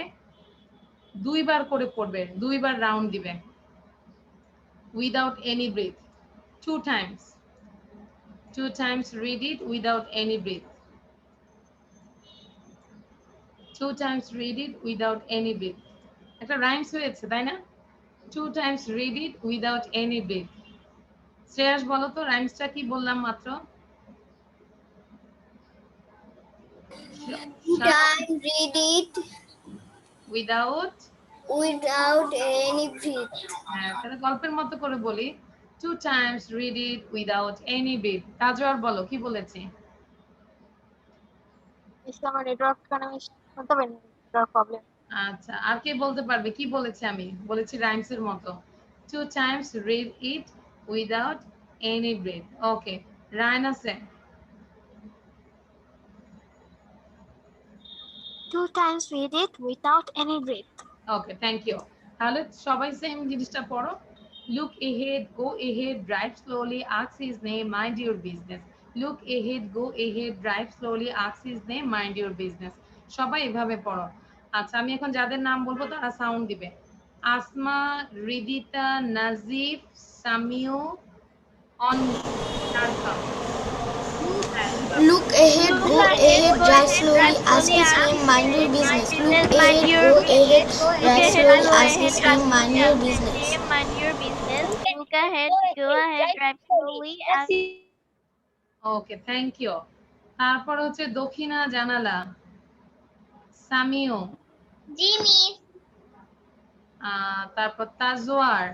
S1: 2 বার করে পড়বে, 2 বার রাউন্ড দিবে, without any breath, 2 times, 2 times read it without any breath, 2 times read it without any breath. একটা রাইমস হয়েছে তাই না? 2 times read it without any breath. Shreyas বলো তো রাইমসটা কি বললাম মাত্র?
S2: Read it
S1: without
S2: any breath.
S1: হ্যাঁ, তাহলে গল্পের মতো করে বলি, 2 times read it without any breath. Tajwar বলো কি বলেছি?
S5: ইসলামের নেটওয়ার্ক কারণে শুনতে পাইনি, নেটওয়ার্ক প্রবলেম।
S1: আচ্ছা, আর কে বলতে পারবে কি বলেছি? আমি বলেছি রাইমসের মতো, 2 times read it without any breath. Okay, Raina say
S5: 2 times read it without any breath.
S1: Okay, thank you. তাহলে সবাই সেম জিনিসটা পড়ো, look ahead, go ahead, drive slowly, ask his name, mind your business. Look ahead, go ahead, drive slowly, ask his name, mind your business. সবাই এভাবে পড়ো। আচ্ছা, আমি এখন যাদের নাম বলবো তারা সাউন্ড দিবে। আসমা, রিদিতা, নাজিফ, সামিউ, অনি, তারকা।
S2: Look ahead, go ahead, drive slowly, ask his name, mind your business. Look ahead, go ahead, drive slowly, ask his name, mind your business.
S6: Mind your business. Look ahead, go ahead, drive slowly.
S1: Okay, thank you. তারপর হচ্ছে দক্ষিণা জানালা, সামিও,
S8: Jimmy.
S1: তারপর Tajwar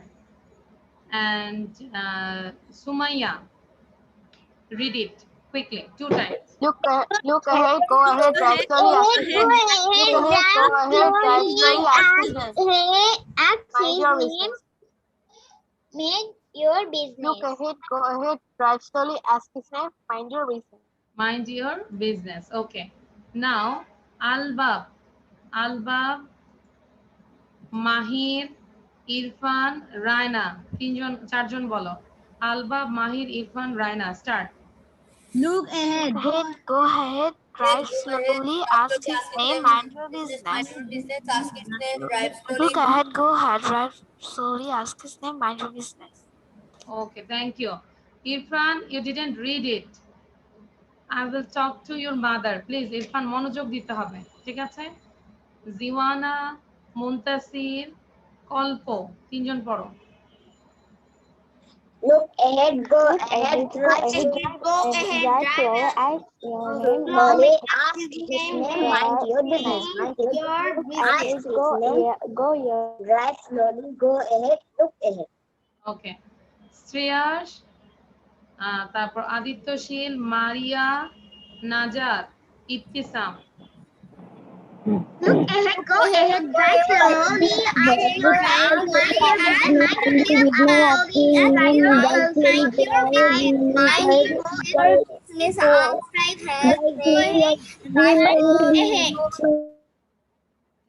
S1: and Sumaya. Read it quickly 2 times.
S5: Look ahead, go ahead, drive slowly, ask his name. Look ahead, go ahead, drive slowly, ask his name. Mind your business.
S8: Mind your business.
S5: Look ahead, go ahead, drive slowly, ask his name, mind your business.
S1: Mind your business. Okay. Now, Albab, Albab, Mahir, Irfan, Raina. 4জন বলো। Albab, Mahir, Irfan, Raina. Start.
S7: Look ahead.
S5: Go ahead, drive slowly, ask his name, mind your business.
S4: Business, ask his name, drive slowly.
S5: Look ahead, go ahead, drive slowly, ask his name, mind your business.
S1: Okay, thank you. Irfan, you didn't read it. I will talk to your mother. Please, Irfan, মনোযোগ দিতে হবে। ঠিক আছে? জিওয়ানা, মুনতাসির, কল্প, তিনজন পড়ো।
S2: Look ahead, go ahead,
S6: Go ahead, drive slowly. Ask your name.
S2: slowly, ask his name, mind your business.
S6: Go your.
S2: Drive slowly, go ahead, look ahead.
S1: Okay, Shreyas, তারপর Adityashil, Mariya, Nazar, Ibtisam.
S8: Look ahead, go ahead, drive slowly, ask your name, mind your business, mind your business, ask right hand,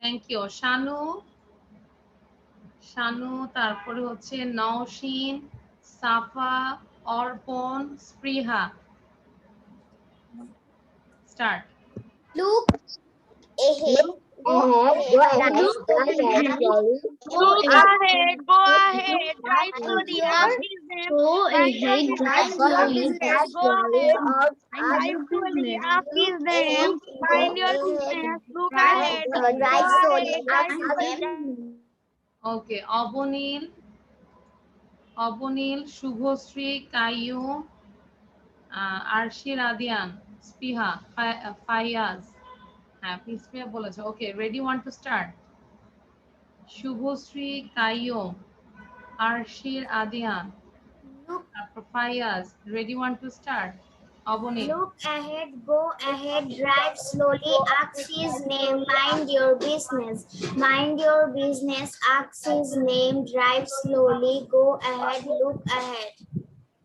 S1: thank you. Shanu, Shanu, তারপরে হচ্ছে Nowshin, Safa, Arpan, Spriha. Start.
S8: Look ahead,
S2: Go ahead,
S8: drive slowly, ask his name, mind your business, look ahead, drive slowly, ask his name.
S1: Okay, Abanil, Abanil, Shubhashree, Kaiyum, Arshi, Radiyan, Spriha, Faiyaz. হ্যাঁ, স্পৃহা বলেছে। Okay, ready, 1 to start. Shubhashree, Kaiyum, Arshir, Adiyan, তারপর Faiyaz. Ready, 1 to start. Abanil.
S8: Look ahead, go ahead, drive slowly, ask his name, mind your business, ask his name, drive slowly, go ahead, look ahead.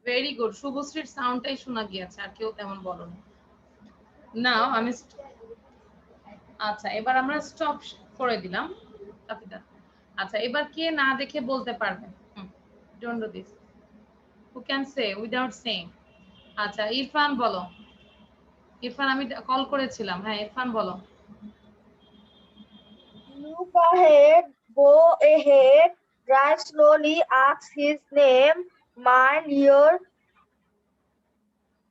S1: Very good. শুভশ্রীর সাউন্ডটাই শোনা গিয়েছে, আর কেউ তেমন বলো নাও। আমি আচ্ছা, এবার আমরা স্টপ করে দিলাম। আচ্ছা, এবার কে না দেখে বলতে পারবে? Don't do this. Who can say without saying? আচ্ছা, ইরফান বলো। ইরফান, আমি কল করেছিলাম। হ্যাঁ, ইরফান বলো।
S2: Look ahead, go ahead, drive slowly, ask his name, mind your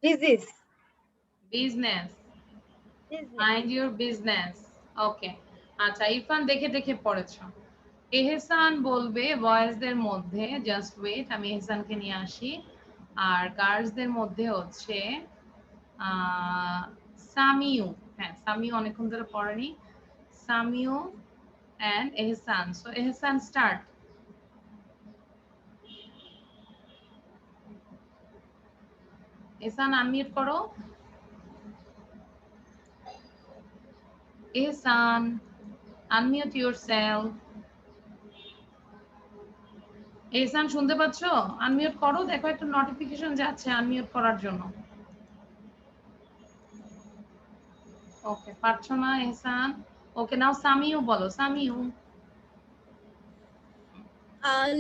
S2: business.
S1: Business, mind your business. Okay, আচ্ছা, ইরফান দেখে দেখে পড়েছো। এহসান বলবে বয়েজদের মধ্যে, জাস্ট ওয়েট, আমি এহসানকে নিয়ে আসি। আর গার্লসদের মধ্যে হচ্ছে সামিউ। হ্যাঁ, সামিউ অনেকক্ষণ ধরে পড়েনি। সামিউ and Ehsan. So Ehsan, start. Ehsan, unmute করো। এহসান, আনমিউট yourself। এহসান, শুনতে পাচ্ছো? আনমিউট করো, দেখো একটা নোটিফিকেশন যাচ্ছে আনমিউট করার জন্য। ওকে, পারছো না এহসান? ওকে, নাও সামিউ বলো। সামিউ।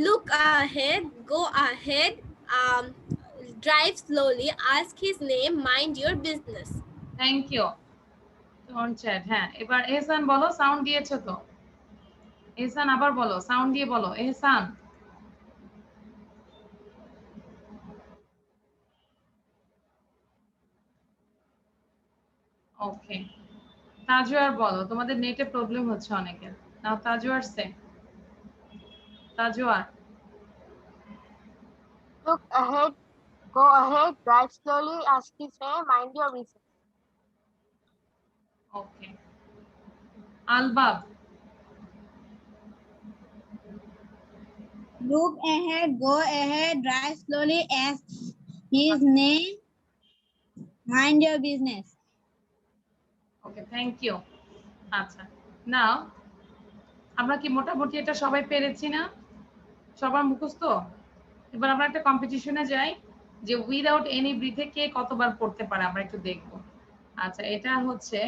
S6: Look ahead, go ahead, drive slowly, ask his name, mind your business.
S1: Thank you. Don't chat. হ্যাঁ, এবার এহসান বলো, সাউন্ড দিয়েছো তো? এহসান আবার বলো, সাউন্ড দিয়ে বলো। এহসান। ওকে, তাজওয়ার বলো। তোমাদের নেটে প্রবলেম হচ্ছে অনেকের। নাও তাজওয়ার সে। Tajwar.
S5: Look ahead, go ahead, drive slowly, ask his name, mind your business.
S1: Okay, Albab.
S7: Look ahead, go ahead, drive slowly, ask his name, mind your business.
S1: Okay, thank you. আচ্ছা, নাও আমরা কি মোটামুটি এটা সবাই পেরেছি না? সবার মুখস্থ? এবার আমরা একটা কম্পিটিশনে যাই যে উইদাউট এনি ব্রিথে কে কতবার পড়তে পারে, আমরা একটু দেখব। আচ্ছা, এটা হচ্ছে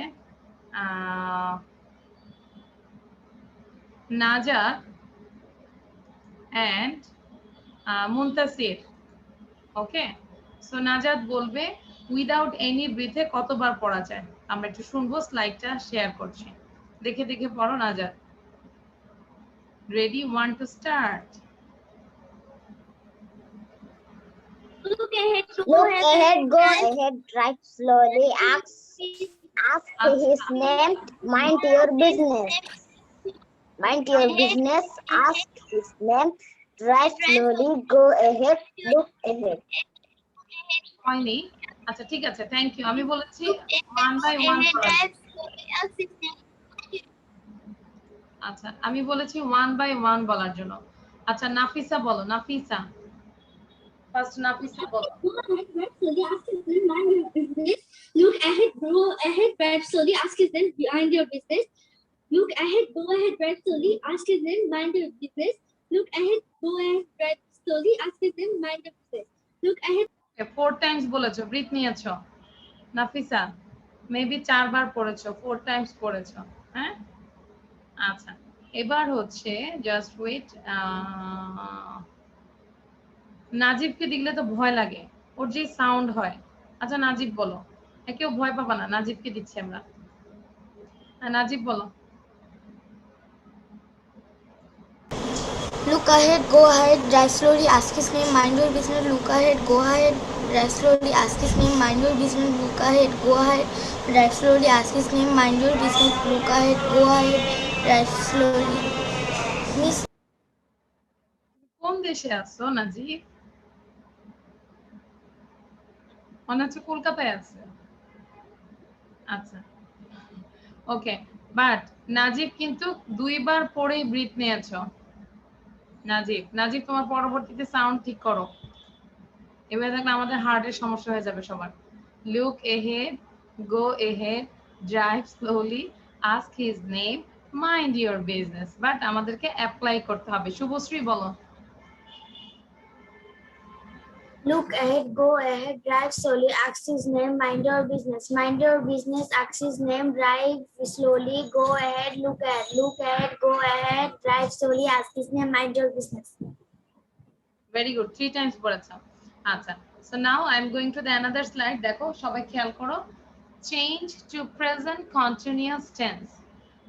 S1: নাজাত and মুনতাসির। ওকে, সো নাজাত বলবে উইদাউট এনি ব্রিথে কতবার পড়া যায়। আমরা একটু শুনবো, স্লাইডটা শেয়ার করছি, দেখে দেখে পড়ো নাজাত। Ready, 1 to start.
S8: Look ahead,
S2: Look ahead, go ahead, drive slowly, ask his name, mind your business. Mind your business, ask his name, drive slowly, go ahead, look ahead.
S1: হয়নি? আচ্ছা ঠিক আছে, থ্যাংক ইউ। আমি বলেছি 1 by 1 করার জন্য। আচ্ছা আমি বলেছি 1 by 1 বলার জন্য। আচ্ছা নাফিসা বলো, নাফিসা ফার্স্ট নাফিসা বলো।
S8: Look ahead, go ahead, drive slowly, ask his name, mind your business. Look ahead, go ahead, drive slowly, ask his name, mind your business. Look ahead, go ahead, drive slowly, ask his name, mind your business. Look ahead.
S1: 4 Times বলেছো, breathe নিয়েছো Nafisa, maybe 4 বার পড়েছো, 4 Times পড়েছো। হ্যাঁ আচ্ছা এবার হচ্ছে just wait, নাজিবকে দেখলে তো ভয় লাগে, ওর যে সাউন্ড হয়। আচ্ছা নাজিব বলো, কেউ ভয় পাবা না, নাজিবকে দিচ্ছি আমরা। নাজিব বলো।
S2: Look ahead, go ahead, drive slowly, ask his name, mind your business. Look ahead, go ahead, drive slowly, ask his name, mind your business. Look ahead, go ahead, drive slowly, ask his name, mind your business. Look ahead, go ahead, drive slowly. Miss,
S1: কোন দেশে আছো নাজিব? মনে হচ্ছে কলকাতায় আছে। আচ্ছা ওকে, but Najib কিন্তু 2 বার পরেই ব্রিথ নিয়েছো। নাজিব, নাজিব তোমার পরবর্তীতে সাউন্ড ঠিক করো, এবার দেখলে আমাদের হার্টের সমস্যা হয়ে যাবে সবার। Look ahead, go ahead, drive slowly, ask his name, mind your business. But আমাদেরকে অ্যাপ্লাই করতে হবে। শুভশ্রী বলো।
S2: look ahead, go ahead, drive slowly, ask his name, mind your business. Mind your business, ask his name, drive slowly, go ahead, look ahead, go ahead, drive slowly, ask his name, mind your business.
S1: Very good, 3 Times পড়েছো। আচ্ছা so now I am going to the another slide. দেখো সবাই খেয়াল করো, change to present continuous tense.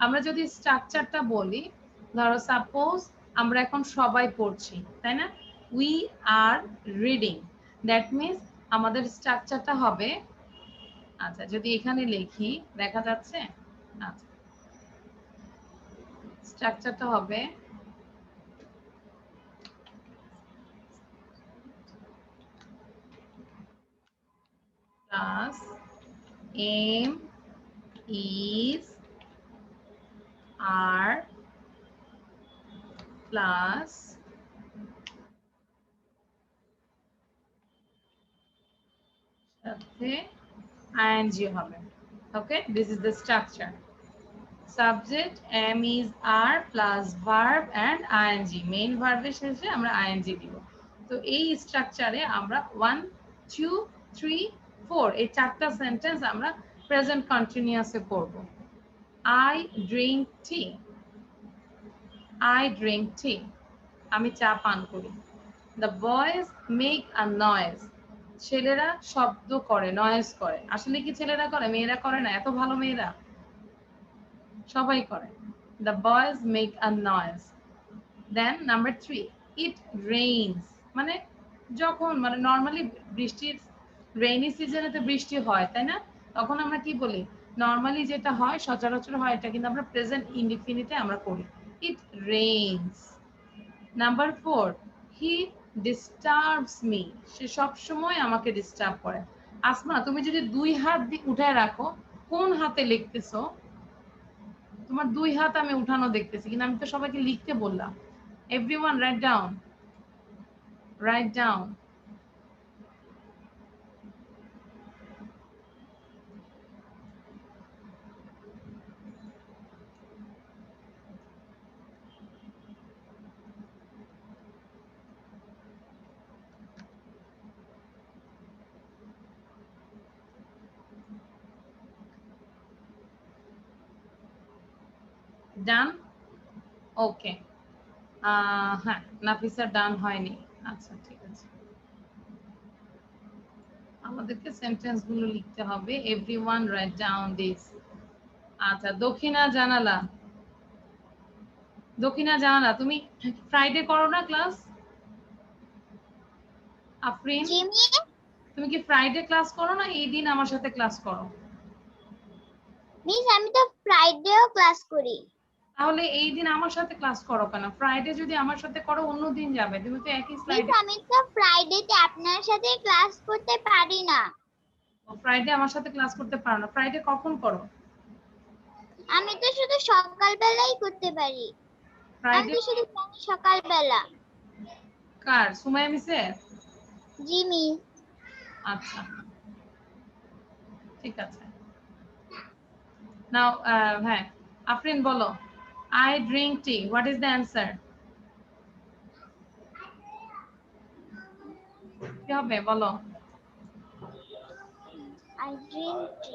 S1: আমরা যদি স্ট্রাকচারটা বলি, ধরো সাপোজ আমরা এখন সবাই পড়ছি, তাই না? We are reading, that means আমাদের স্ট্রাকচারটা হবে, আচ্ছা যদি এখানে লিখি দেখা যাচ্ছে, আচ্ছা স্ট্রাকচারটা হবে plus am is are plus সাথে ing হবে। ওকে, this is the structure. Subject am is are plus verb and ing, main ভার্বের শেষে আমরা ing দিব। তো এই স্ট্রাকচারে আমরা 1 2 3 4 এই চারটা সেন্টেন্স আমরা প্রেজেন্ট কন্টিনিউয়াসে পড়ব। I drink tea, I drink tea, আমি চা পান করি। The boys make a noise, ছেলেরা শব্দ করে, নয়েজ করে। আসলে কি ছেলেরা করে, মেয়েরা করে না? এত ভালো মেয়েরা, সবাই করে। The boys make a noise. Then number 3, it rains, মানে যখন মানে নরমালি বৃষ্টির রেইনি সিজনে তো বৃষ্টি হয়, তাই না? তখন আমরা কি বলি, নরমালি যেটা হয় সচরাচর হয়, এটা কিন্তু আমরা প্রেজেন্ট ইনডিফিনিটে আমরা করি, it rains. Number 4, he disturbs me, সে সব সময় আমাকে ডিস্টার্ব করে। আসমা তুমি যদি 2 হাত উঠায় রাখো, কোন হাতে লিখতেছো? তোমার 2 হাত আমি উঠানো দেখতেছি, কিন্তু আমি তো সবাইকে লিখতে বললাম। Everyone write down, write down. Done, okay. হ্যাঁ নাফিসা ডান হয়নি, আচ্ছা ঠিক আছে। আমাদেরকে সেন্টেন্স গুলো লিখতে হবে। Everyone write down this. আচ্ছা দক্ষিণা জানালা, দক্ষিণা জানালা তুমি ফ্রাইডে করো না ক্লাস? আফরিন,
S2: জিমি,
S1: তুমি কি ফ্রাইডে ক্লাস করো না এই দিন আমার সাথে ক্লাস করো?
S2: মিস আমি তো ফ্রাইডেও ক্লাস করি।
S1: তাহলে এই দিন আমার সাথে ক্লাস করো কেন? ফ্রাইডে যদি আমার সাথে করো অন্য দিন যাবে, তুমি তো একই
S2: মিস
S1: স্লাইডে।
S2: আমি তো ফ্রাইডেতে আপনার সাথে ক্লাস করতে পারি না।
S1: ফ্রাইডে আমার সাথে ক্লাস করতে পারো না, ফ্রাইডে কখন করো?
S2: আমি তো শুধু সকালবেলাই করতে পারি। আমি
S1: ফ্রাইডে
S2: তো শুধু জানি সকালবেলা।
S1: কার? সুমাইয়া মিসের?
S2: জিমি,
S1: আচ্ছা ঠিক আছে। নাও হ্যাঁ আফরিন বলো, I drink tea, what is the answer? কি হবে বলো?
S2: I drink tea.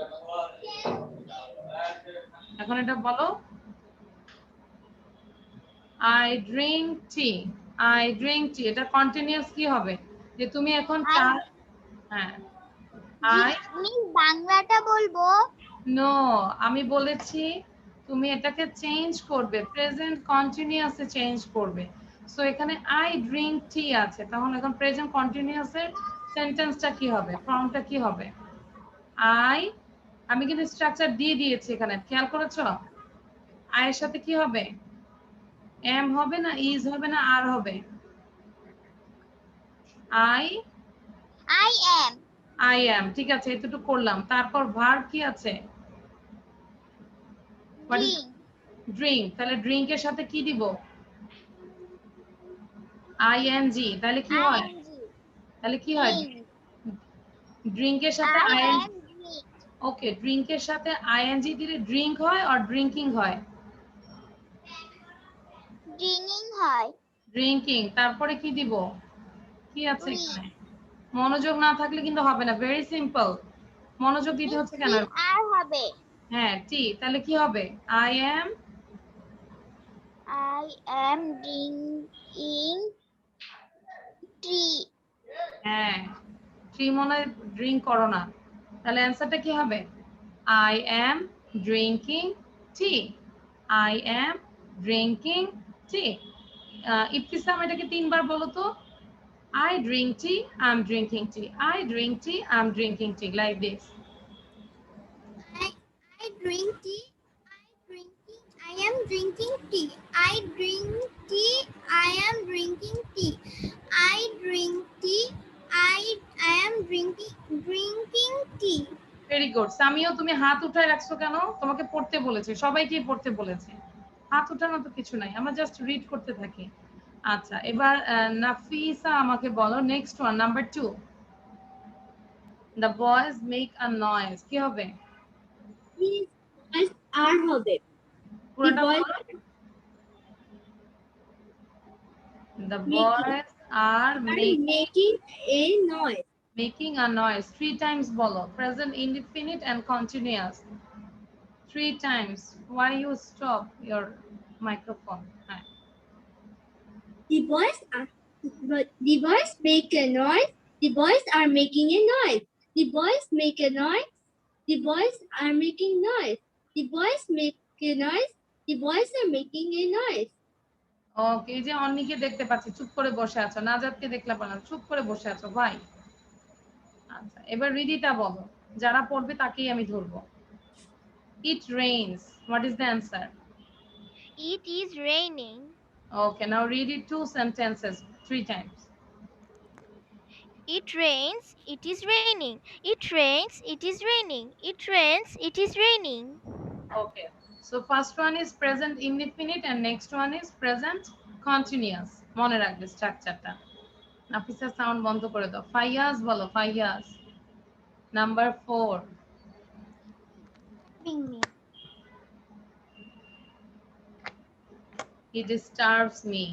S1: এখন এটা বলো, I drink tea, I drink tea, এটা কন্টিনিউয়াস কি হবে? যে তুমি এখন চা, হ্যাঁ আই,
S2: মিস বাংলাটা বলবো?
S1: নো, আমি বলেছি তুমি এটাকে চেঞ্জ করবে, প্রেজেন্ট কন্টিনিউয়াসে চেঞ্জ করবে। সো এখানে আই ড্রিঙ্ক টি আছে, তাহলে এখন প্রেজেন্ট কন্টিনিউয়াসের সেন্টেন্সটা কি হবে, ফর্মটা কি হবে? আই, আমি কিন্তু স্ট্রাকচার দিয়ে দিয়েছি এখানে, খেয়াল করেছো? আই এর সাথে কি হবে? এম হবে না ইজ হবে না আর হবে? I,
S2: I am.
S1: I am, ঠিক আছে এতটুকু করলাম। তারপর ভার্ব কি আছে?
S2: ড্রিঙ্ক।
S1: ড্রিঙ্ক, তাহলে ড্রিঙ্কের সাথে কি দিব? আইএনজি, তাহলে কি হয়? তাহলে কি হয়? ড্রিঙ্কের সাথে আইএনজি, ওকে, ড্রিঙ্কের সাথে আইএনজি দিলে ড্রিঙ্ক হয় আর ড্রিঙ্কিং হয়?
S2: ড্রিঙ্কিং হয়।
S1: ড্রিঙ্কিং, তারপরে কি দিব? কি আছে এখানে? মনোযোগ না থাকলে কিন্তু হবে না, ভেরি সিম্পল। মনোযোগ দিতে হচ্ছে কেন?
S2: আর হবে।
S1: হ্যাঁ টি, তাহলে কি হবে? আই এম
S2: ড্রিঙ্কিং টি।
S1: হ্যাঁ টি মনে ড্রিঙ্ক করো না, তাহলে অ্যান্সারটা কি হবে? I am drinking T, I am drinking টি। ইবতিসাম এটাকে 3 বার বলো তো। I drink tea, I'm drinking tea. I drink tea, I'm drinking tea. Like this.
S2: I drink tea. I am drinking tea. I drink tea. I am drinking tea. I drink tea. I am drinking tea.
S1: Very good. সামিও তুমি হাত উঠায় রাখছো কেন? তোমাকে পড়তে বলেছে, সবাইকেই পড়তে বলেছে। হাত উঠানো তো কিছু নাই, আমরা জাস্ট রিড করতে থাকি। আচ্ছা এবার নাফিসা আমাকে বলো, next one, number 2, the boys make a noise, কি হবে?
S8: These boys are হবে।
S1: পুরোটা
S8: boys
S1: বলো। The boys are
S8: making a noise।
S1: making a noise 3 times bolo, present indefinite and continuous 3 times. Why you stop your microphone?
S8: The boys make a noise. The boys are making a noise. The boys make a noise. The boys are making noise. The boys make a noise. The boys are making a noise.
S1: ওকে, যে অন্নিকে দেখতে পাচ্ছি চুপ করে বসে আছো, নাজাতকে দেখলাম না চুপ করে বসে আছো ভাই। আচ্ছা এবার রিদিতা বলো, যারা পড়বে তাকেই আমি ধরবো। It rains, what is the answer?
S2: It is raining.
S1: Okay, now read it 2 sentences 3 times.
S2: It rains. It is raining. It rains. It is raining. It rains. It is raining.
S1: Okay, so first one is present indefinite and next one is present continuous. মনে রাখবে স্ট্রাকচারটা। Nafisa sound বন্ধ করে দাও। ফাইয়াজ বলো, Fayaz number 4। He disturbs me.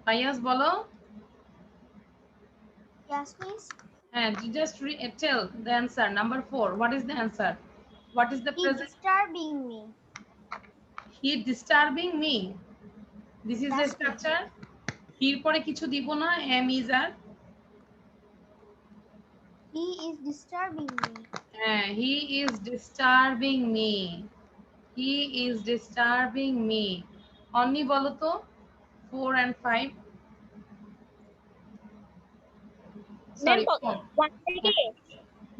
S1: Fayaz বলো।
S2: Yes, miss.
S1: And you just tell the answer. Number 4, what is the answer? What is the
S2: He
S1: present?
S2: disturbing me.
S1: He disturbing me. This is the
S2: Yes,
S1: structure. Here পরে কিছু দিব না, am is are.
S2: He is disturbing me.
S1: He is disturbing me. He is disturbing me. Only বলো তো 4 and 5. Sorry
S2: one থেকে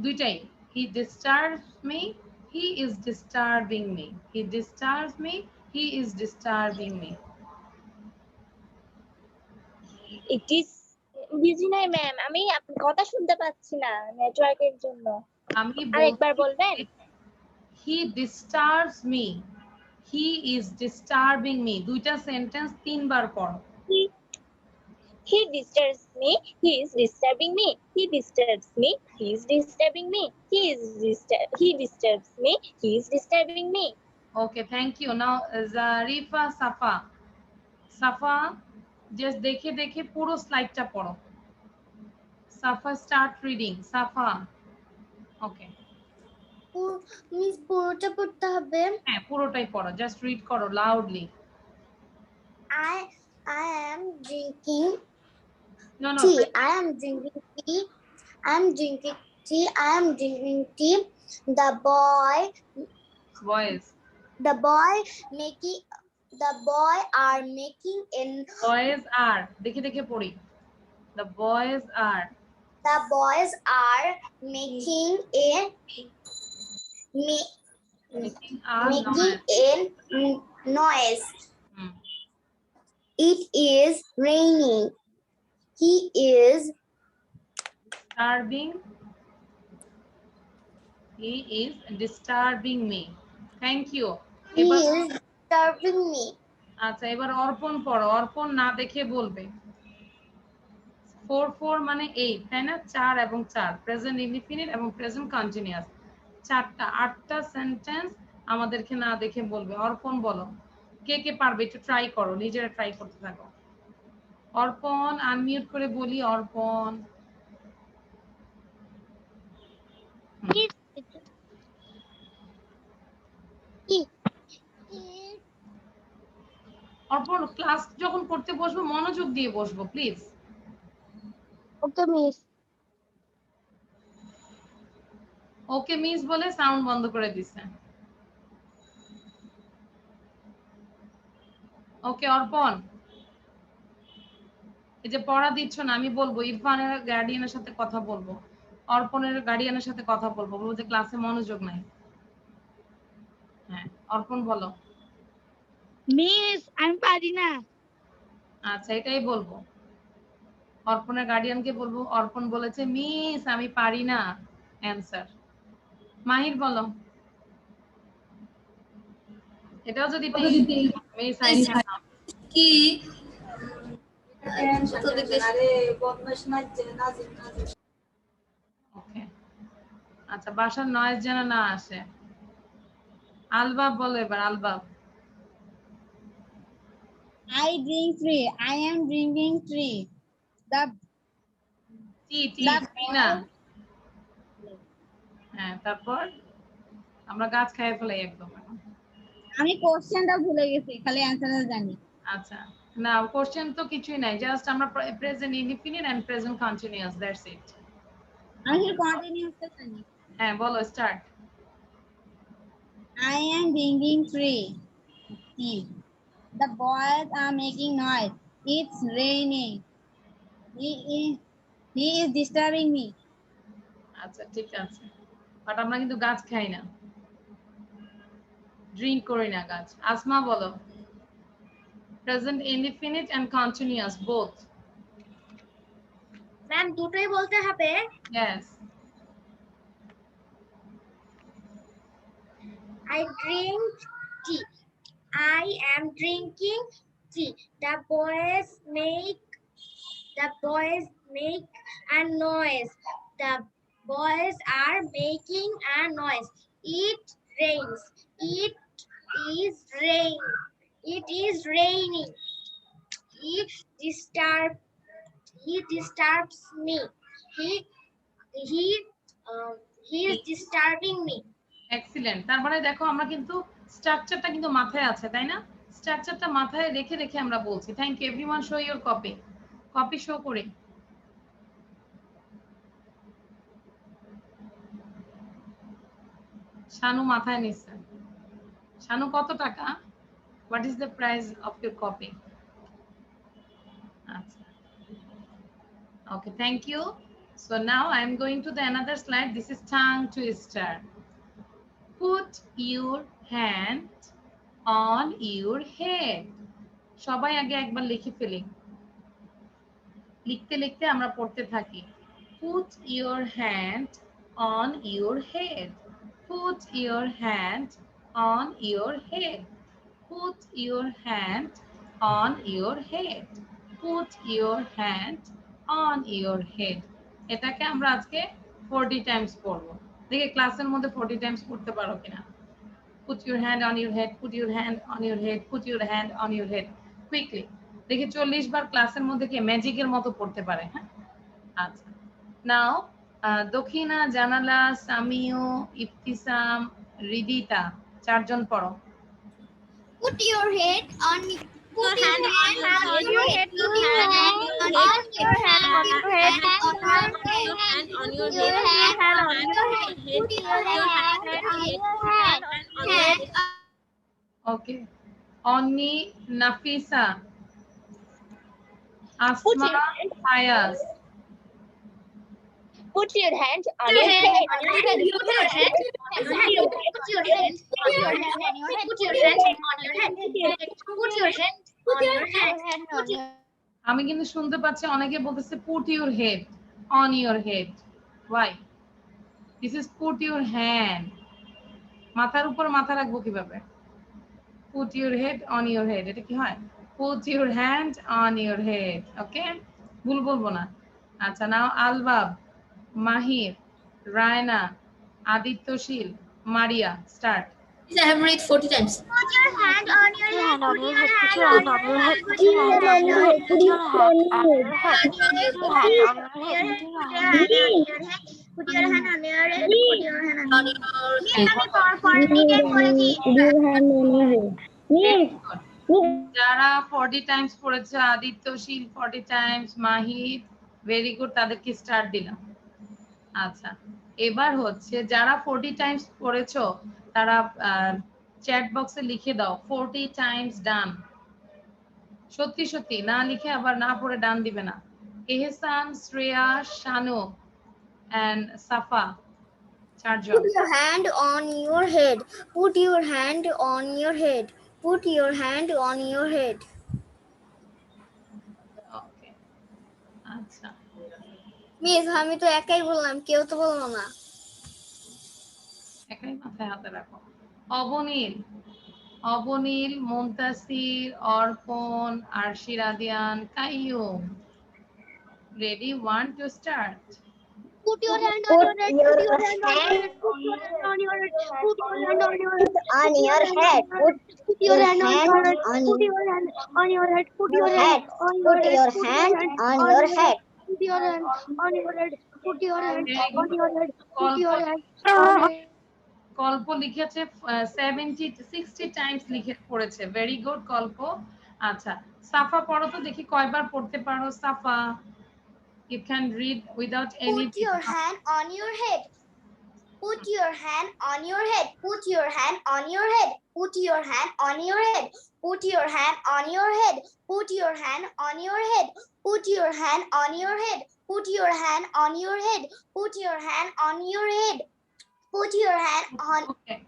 S1: দুইটাই he disturbs me, he is disturbing me, he disturbs me, he is disturbing me.
S2: it is busy নাই ma'am, আমি আপনার কথা শুনতে পাচ্ছি না নেটওয়ার্কের জন্য।
S1: আমি
S2: আরেকবার
S1: বলছি
S2: বলবেন?
S1: he disturbs me, he is disturbing me, দুইটা সেন্টেন্স তিনবার পড়ো।
S2: He disturbs me, he is disturbing me, he disturbs me, he is disturbing me, he disturbs me, he is disturbing me.
S1: Okay, thank you. Now Zarifa, Safa, Safa, just দেখে দেখে পুরো স্লাইডটা পড়ো। Safa, start reading. Safa. Okay.
S2: Miss পুরোটা পড়তে হবে?
S1: হ্যাঁ, পুরোটাই পড়ো, just read করো loudly.
S2: I am drinking
S1: No,
S2: tea. I am drinking tea. I am drinking tea. I am drinking tea. The
S1: boys
S2: are making in
S1: boys are দেখে দেখে পড়ি। The boys are
S2: making noise.
S1: Hmm.
S2: It is raining. He is
S1: disturbing me. Thank you.
S2: disturbing me.
S1: আচ্ছা, এবার অর্পণ পড়ো। অর্পণ না দেখে বলবে। 4 মানে 8, তাই না? 4 এবং 4 প্রেজেন্ট ইনডিফিনিট এবং প্রেজেন্ট কন্টিনিউয়াস, 8টা সেন্টেন্স আমাদেরকে না দেখে বলবে। অর্পণ বলো, কে কে পারবে একটু ট্রাই করো, নিজেরা ট্রাই করতে থাকো। অর্পণ আনমিউট করে বলি। অর্পণ অর্পণ ক্লাস যখন করতে বসবো মনোযোগ দিয়ে বসবো please.
S2: Okay, miss.
S1: Okay miss বলে সাউন্ড বন্ধ করে দিছে। ওকে অর্পণ, এই যে পড়া দিচ্ছ না, আমি বলবো ইরফানের গার্ডিয়ানের সাথে কথা বলবো, অর্পণের গার্ডিয়ানের সাথে কথা বলবো, বলবো যে ক্লাসে মনোযোগ নাই। হ্যাঁ অর্পণ বলো।
S2: মিস আমি পারি না।
S1: আচ্ছা, এটাই বলবো। অর্পণের গার্ডিয়ানকে বলবো অর্পণ বলেছে মিস আমি পারি না অ্যানসার। মাহির বলো। এটাও যদি মিস
S4: কি
S1: ওকে আচ্ছা, বাসার নয়েজ যেন না আসে। আলবাব বলো এবার। আলবাব।
S7: I drink tea. I am drinking tea.
S1: টি না। হ্যাঁ, তারপর আমরা গাছ খাইয়ে ফেলাই একদম।
S7: আমি কোশ্চেনটা ভুলে গেছি, খালি অ্যানসারটা জানি।
S1: আচ্ছা, না কোশ্চেন তো কিছুই নাই, জাস্ট আমরা present indefinite and present continuous, that's it.
S7: আমি কন্টিনিউয়াসটা জানি।
S1: হ্যাঁ বলো, start.
S7: I am drinking tea. The boys are making noise. It's raining. He is disturbing me.
S1: আচ্ছা ঠিক আছে, বাট আমরা কিন্তু গাছ খাই না, ড্রিঙ্ক করি না গাছ। আসমা বলো। Present indefinite and continuous both.
S2: Ma'am দুটোই বলতে হবে?
S1: Yes.
S2: I drink tea. I am drinking tea. The boys make a noise. The boys are making a noise. It rains. It is raining. It is raining. He disturbs me. He is disturbing me.
S1: Excellent. তারপরে দেখো আমরা কিন্তু স্ট্রাকচারটা কিন্তু মাথায় আছে, তাই না? স্ট্রাকচারটা মাথায় রেখে রেখে আমরা বলছি। Thank you everyone. Show your copy show করে। শানু মাথায় নিচ্ছে। শানু কত টাকা? What is the price of your copy? আচ্ছা okay, thank you. So now I'm going to the another slide. This is tongue twister. Put your hand on your head. সবাই আগে একবার লিখে ফেলি, লিখতে লিখতে আমরা পড়তে থাকি। Put your hand on your head. Put your hand on your head. Put your hand on your head. Put your hand on your head. এটাকে আমরা আজকে 40 টাইমস পড়ব। দেখে ক্লাসের মধ্যে 40 টাইমস পড়তে পারো কিনা। Put your hand on your head. Put your hand on your head. Put your hand on your head. Quickly. দেখি 40 বার ক্লাসের মধ্যে কি ম্যাজিকের মতো পড়তে পারে। হ্যাঁ, আচ্ছা। নাও দক্ষিণা, জানালা, সামিও, ইফতিসাম, রিদিতা চারজন পড়ো।
S8: Put your head on. Put your hand on your head.
S6: Put your hand on your head.
S8: On your head.
S6: Put your hand on your head.
S8: Put your hand on your head.
S1: Okay, Oni, Nafisa, Asma, Fayaz.
S2: Put your hand on your head.
S8: Put your hand on your head. Put your hand on your head. Put your hand on your head. Put your hand on your head. Put your
S1: আমি কিন্তু শুনতে পাচ্ছি অনেকে বলতেছে put your head on your head. Why? This is put your hand. মাথার উপর মাথা রাখবো কিভাবে? Put your head on your head. এটা কি হয়? Put your hand on your head. Okay? ভুল বলবো না। আচ্ছা, now Albab, Mahir, Raina, Adityashil, Mariya, start.
S4: Please, I have read 40 times.
S8: Put your hand on your head.
S2: Put your hand on your head. Put your hand on your head. Put your hand on your head. Put your hand on your head.
S8: Put your hand on your head. Put your hand on
S4: On
S8: your
S4: your
S8: head. আমি for 40 time পড়েছি।
S1: যারা 40 Times পড়েছে, আদিত্যশীল 40 Times, মাহির, very good, তাদেরকে start দিলাম। আচ্ছা, এবার হচ্ছে যারা 40 টাইমস পড়েছো তারা চ্যাট বক্সে লিখে দাও 40 টাইমস ডান। সত্যি সত্যি না লিখে আবার না পড়ে ডান দিবে না। এহসান, শ্রেয়া, শানু এন্ড সাফা চারজন।
S2: Put your hand on your head. Put your hand on your head. Put your hand on your head.
S1: ওকে, আচ্ছা,
S2: মিস আমি তো একাই বললাম, কেউ তো বললো না।
S1: একাই মাথায় হাতে রাখো। অবনীল, Abanil, Muntasir, Arpan, Arshi, Radiyan, Kaiyum. Ready, 1 to start.
S8: Put your hand on your head. Put your hand on your head. Put your hand on your head. Put your hand on your head.
S2: On your head.
S8: Put your hand on your head. Put your hand on your head. Put your hand on your head.
S2: Put your hand on your head.
S8: Put your hand on your head. Put your hand on your head. Put
S1: কল্প,
S8: your hand on your head.
S1: কল্প লিখেছে 60 Times লিখে পড়েছে। Very good কল্প। আচ্ছা, সাফা পড়ো তো দেখি কয়বার পড়তে পারো সাফা। You can read without any.
S2: Put your hand on your head. Put your hand on your head. Put your hand on your head. Put your hand on your head. Put your hand on your head. Put your hand on your head. Put your hand on your head. Put your hand on your head. Put your hand on your head. Put your hand on.
S1: Okay,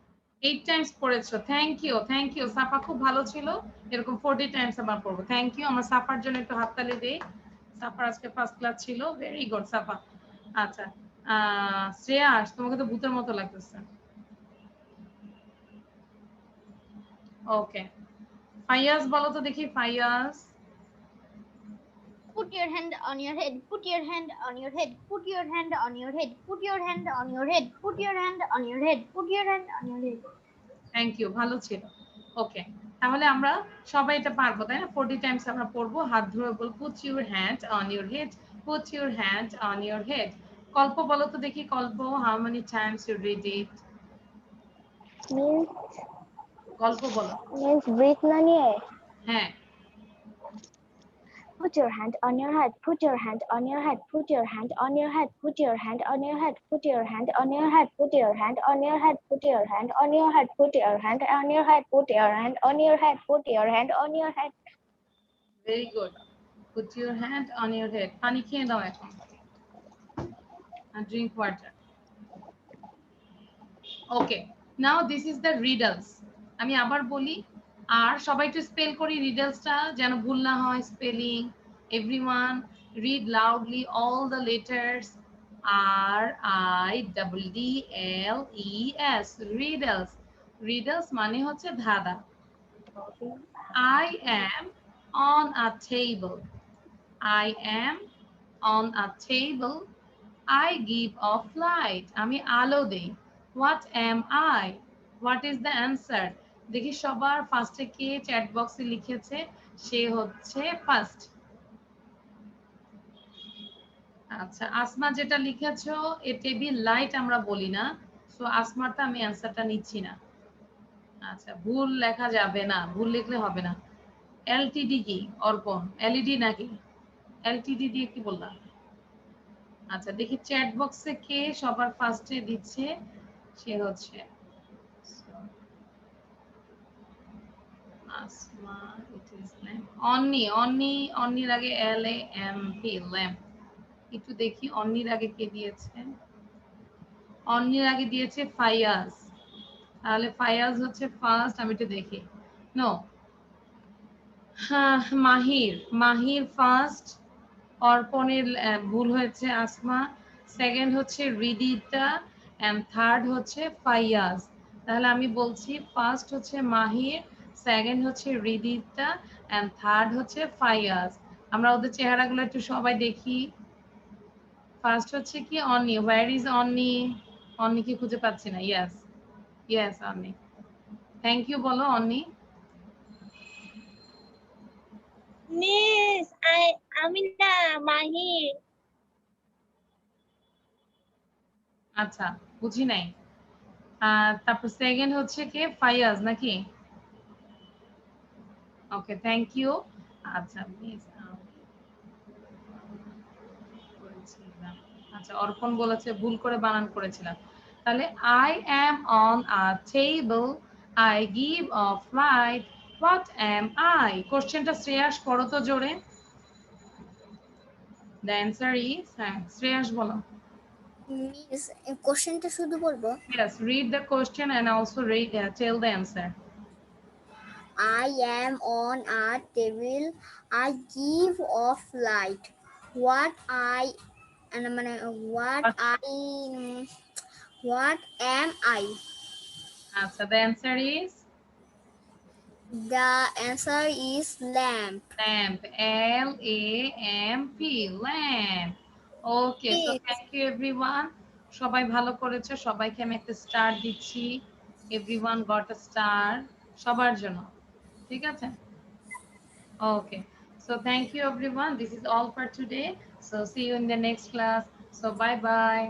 S1: 8 Times পড়েছো। Thank you সাফা, খুব ভালো ছিল। এরকম 40 Times আমরা পড়বো। Thank you. আমরা suffer জন্য একটু হাততালি দেই। সাফার আজকে ফার্স্ট ক্লাস ছিল। ভেরি গুড সাফা। আচ্ছা, শ্রেয়া, তোমাকে তো ভূতের মতো লাগতেছে। ওকে, ফাইয়াজ বলো তো দেখি, Fayaz.
S8: Put your hand on your head. Put your hand on your head. Put your hand on your head. Put your hand on your head. Put your hand on your head. Put your hand on your head.
S1: Thank you, ভালো ছিল। ওকে, তাহলে আমরা সবাই এটা পারবো, তাই না? 40 Times আমরা পড়বো, হাত ধরে বলবো put your hand on your head. Put your hand on your head. কল্প বলো তো দেখি, কল্প, how many times you read it? গল্প বলো।
S2: Means breathe na niye.
S1: হ্যাঁ,
S2: Put your hand on your head. Put your hand on your head. Put your hand on your head. Put your hand on your head. Put your hand on your head. Put your hand on your head. Put your hand on your head. Put your hand on your head. Put your hand on your head. Put your hand on your head.
S1: Very good. Put your hand on your head. পানি খেয়ে দাও এখন। Drink water. Okay, now this is the riddles. আমি আবার বলি, আর সবাই একটু spell করি রিডলসটা যেন ভুল না হয় spelling. Everyone read loudly all the letters. RIDDLES, riddles. Riddles মানে হচ্ছে ধাঁধা। I am on a table. I am on a table. I give off light. আমি আলো দেই। What am I? What is the answer? দেখি সবার ফার্স্টে কে chat বক্সে লিখেছে, সে হচ্ছে ফার্স্ট। আচ্ছা, আসমা যেটা লিখেছো এ টেবিল লাইট আমরা বলি না, সো আসমারটা আমি অ্যান্সারটা নিচ্ছি না। আচ্ছা, ভুল লেখা যাবে না, ভুল লিখলে হবে না। এলটিডি কি অর্পণ? এলইডি নাকি? এলটিডি দিয়ে কি বললাম? আচ্ছা, দেখি চ্যাট বক্সে কে সবার ফার্স্টে দিচ্ছে, সে হচ্ছে Asma. It is lamp. Anni, Anni, অন্নির আগে LAMP, ল্যাম্প। একটু দেখি অন্নির আগে কে দিয়েছে। অন্নির আগে দিয়েছে ফায়াজ, তাহলে ফায়াজ হচ্ছে ফার্স্ট। আমি একটু দেখি। নো, হ্যাঁ, মাহির, মাহির ফার্স্ট। অর্পণের ভুল হয়েছে আসমা। সেকেন্ড হচ্ছে রিদিতা এন্ড থার্ড হচ্ছে ফাইয়াজ। তাহলে আমি বলছি ফার্স্ট হচ্ছে মাহির, সেকেন্ড হচ্ছে রিদিতা এন্ড থার্ড হচ্ছে ফাইয়াজ। আমরা ওদের চেহারাগুলো একটু সবাই দেখি। ফার্স্ট হচ্ছে কি অনি। হোয়ার ইজ অনি? অনিকে খুঁজে পাচ্ছি না। Yes, yes Oni. Thank you বলো অনি।
S2: Miss, আমি না, মাহির।
S1: আচ্ছা, বুঝি নাই। তারপর সেকেন্ড হচ্ছে কে? ফাইয়াজ নাকি? ওকে, থ্যাংক ইউ। আচ্ছা মিস, আচ্ছা অর্পণ বলেছে ভুল করে বানান করেছিলাম। তাহলে I am on a table, I give off light, what am I? কোশ্চেনটা শ্রেয়াস পড়ো তো জোরে। The answer is, হ্যাঁ শ্রেয়াস বলো।
S2: মিস, কোশ্চেনটা শুধু বলবো?
S1: Yes, read the question and also read, tell the answer.
S2: I am on a table. I give off light. What I and what am I?
S1: আচ্ছা, the answer is?
S2: The answer is lamp.
S1: Lamp, LAMP, lamp. Okay, so thank you everyone. সবাই ভালো করেছে, সবাইকে আমি একটা star দিচ্ছি। Everyone got a star, সবার জন্য, ঠিক আছে? Okay, so thank you everyone. This is all for today. So see you in the next class. So bye bye.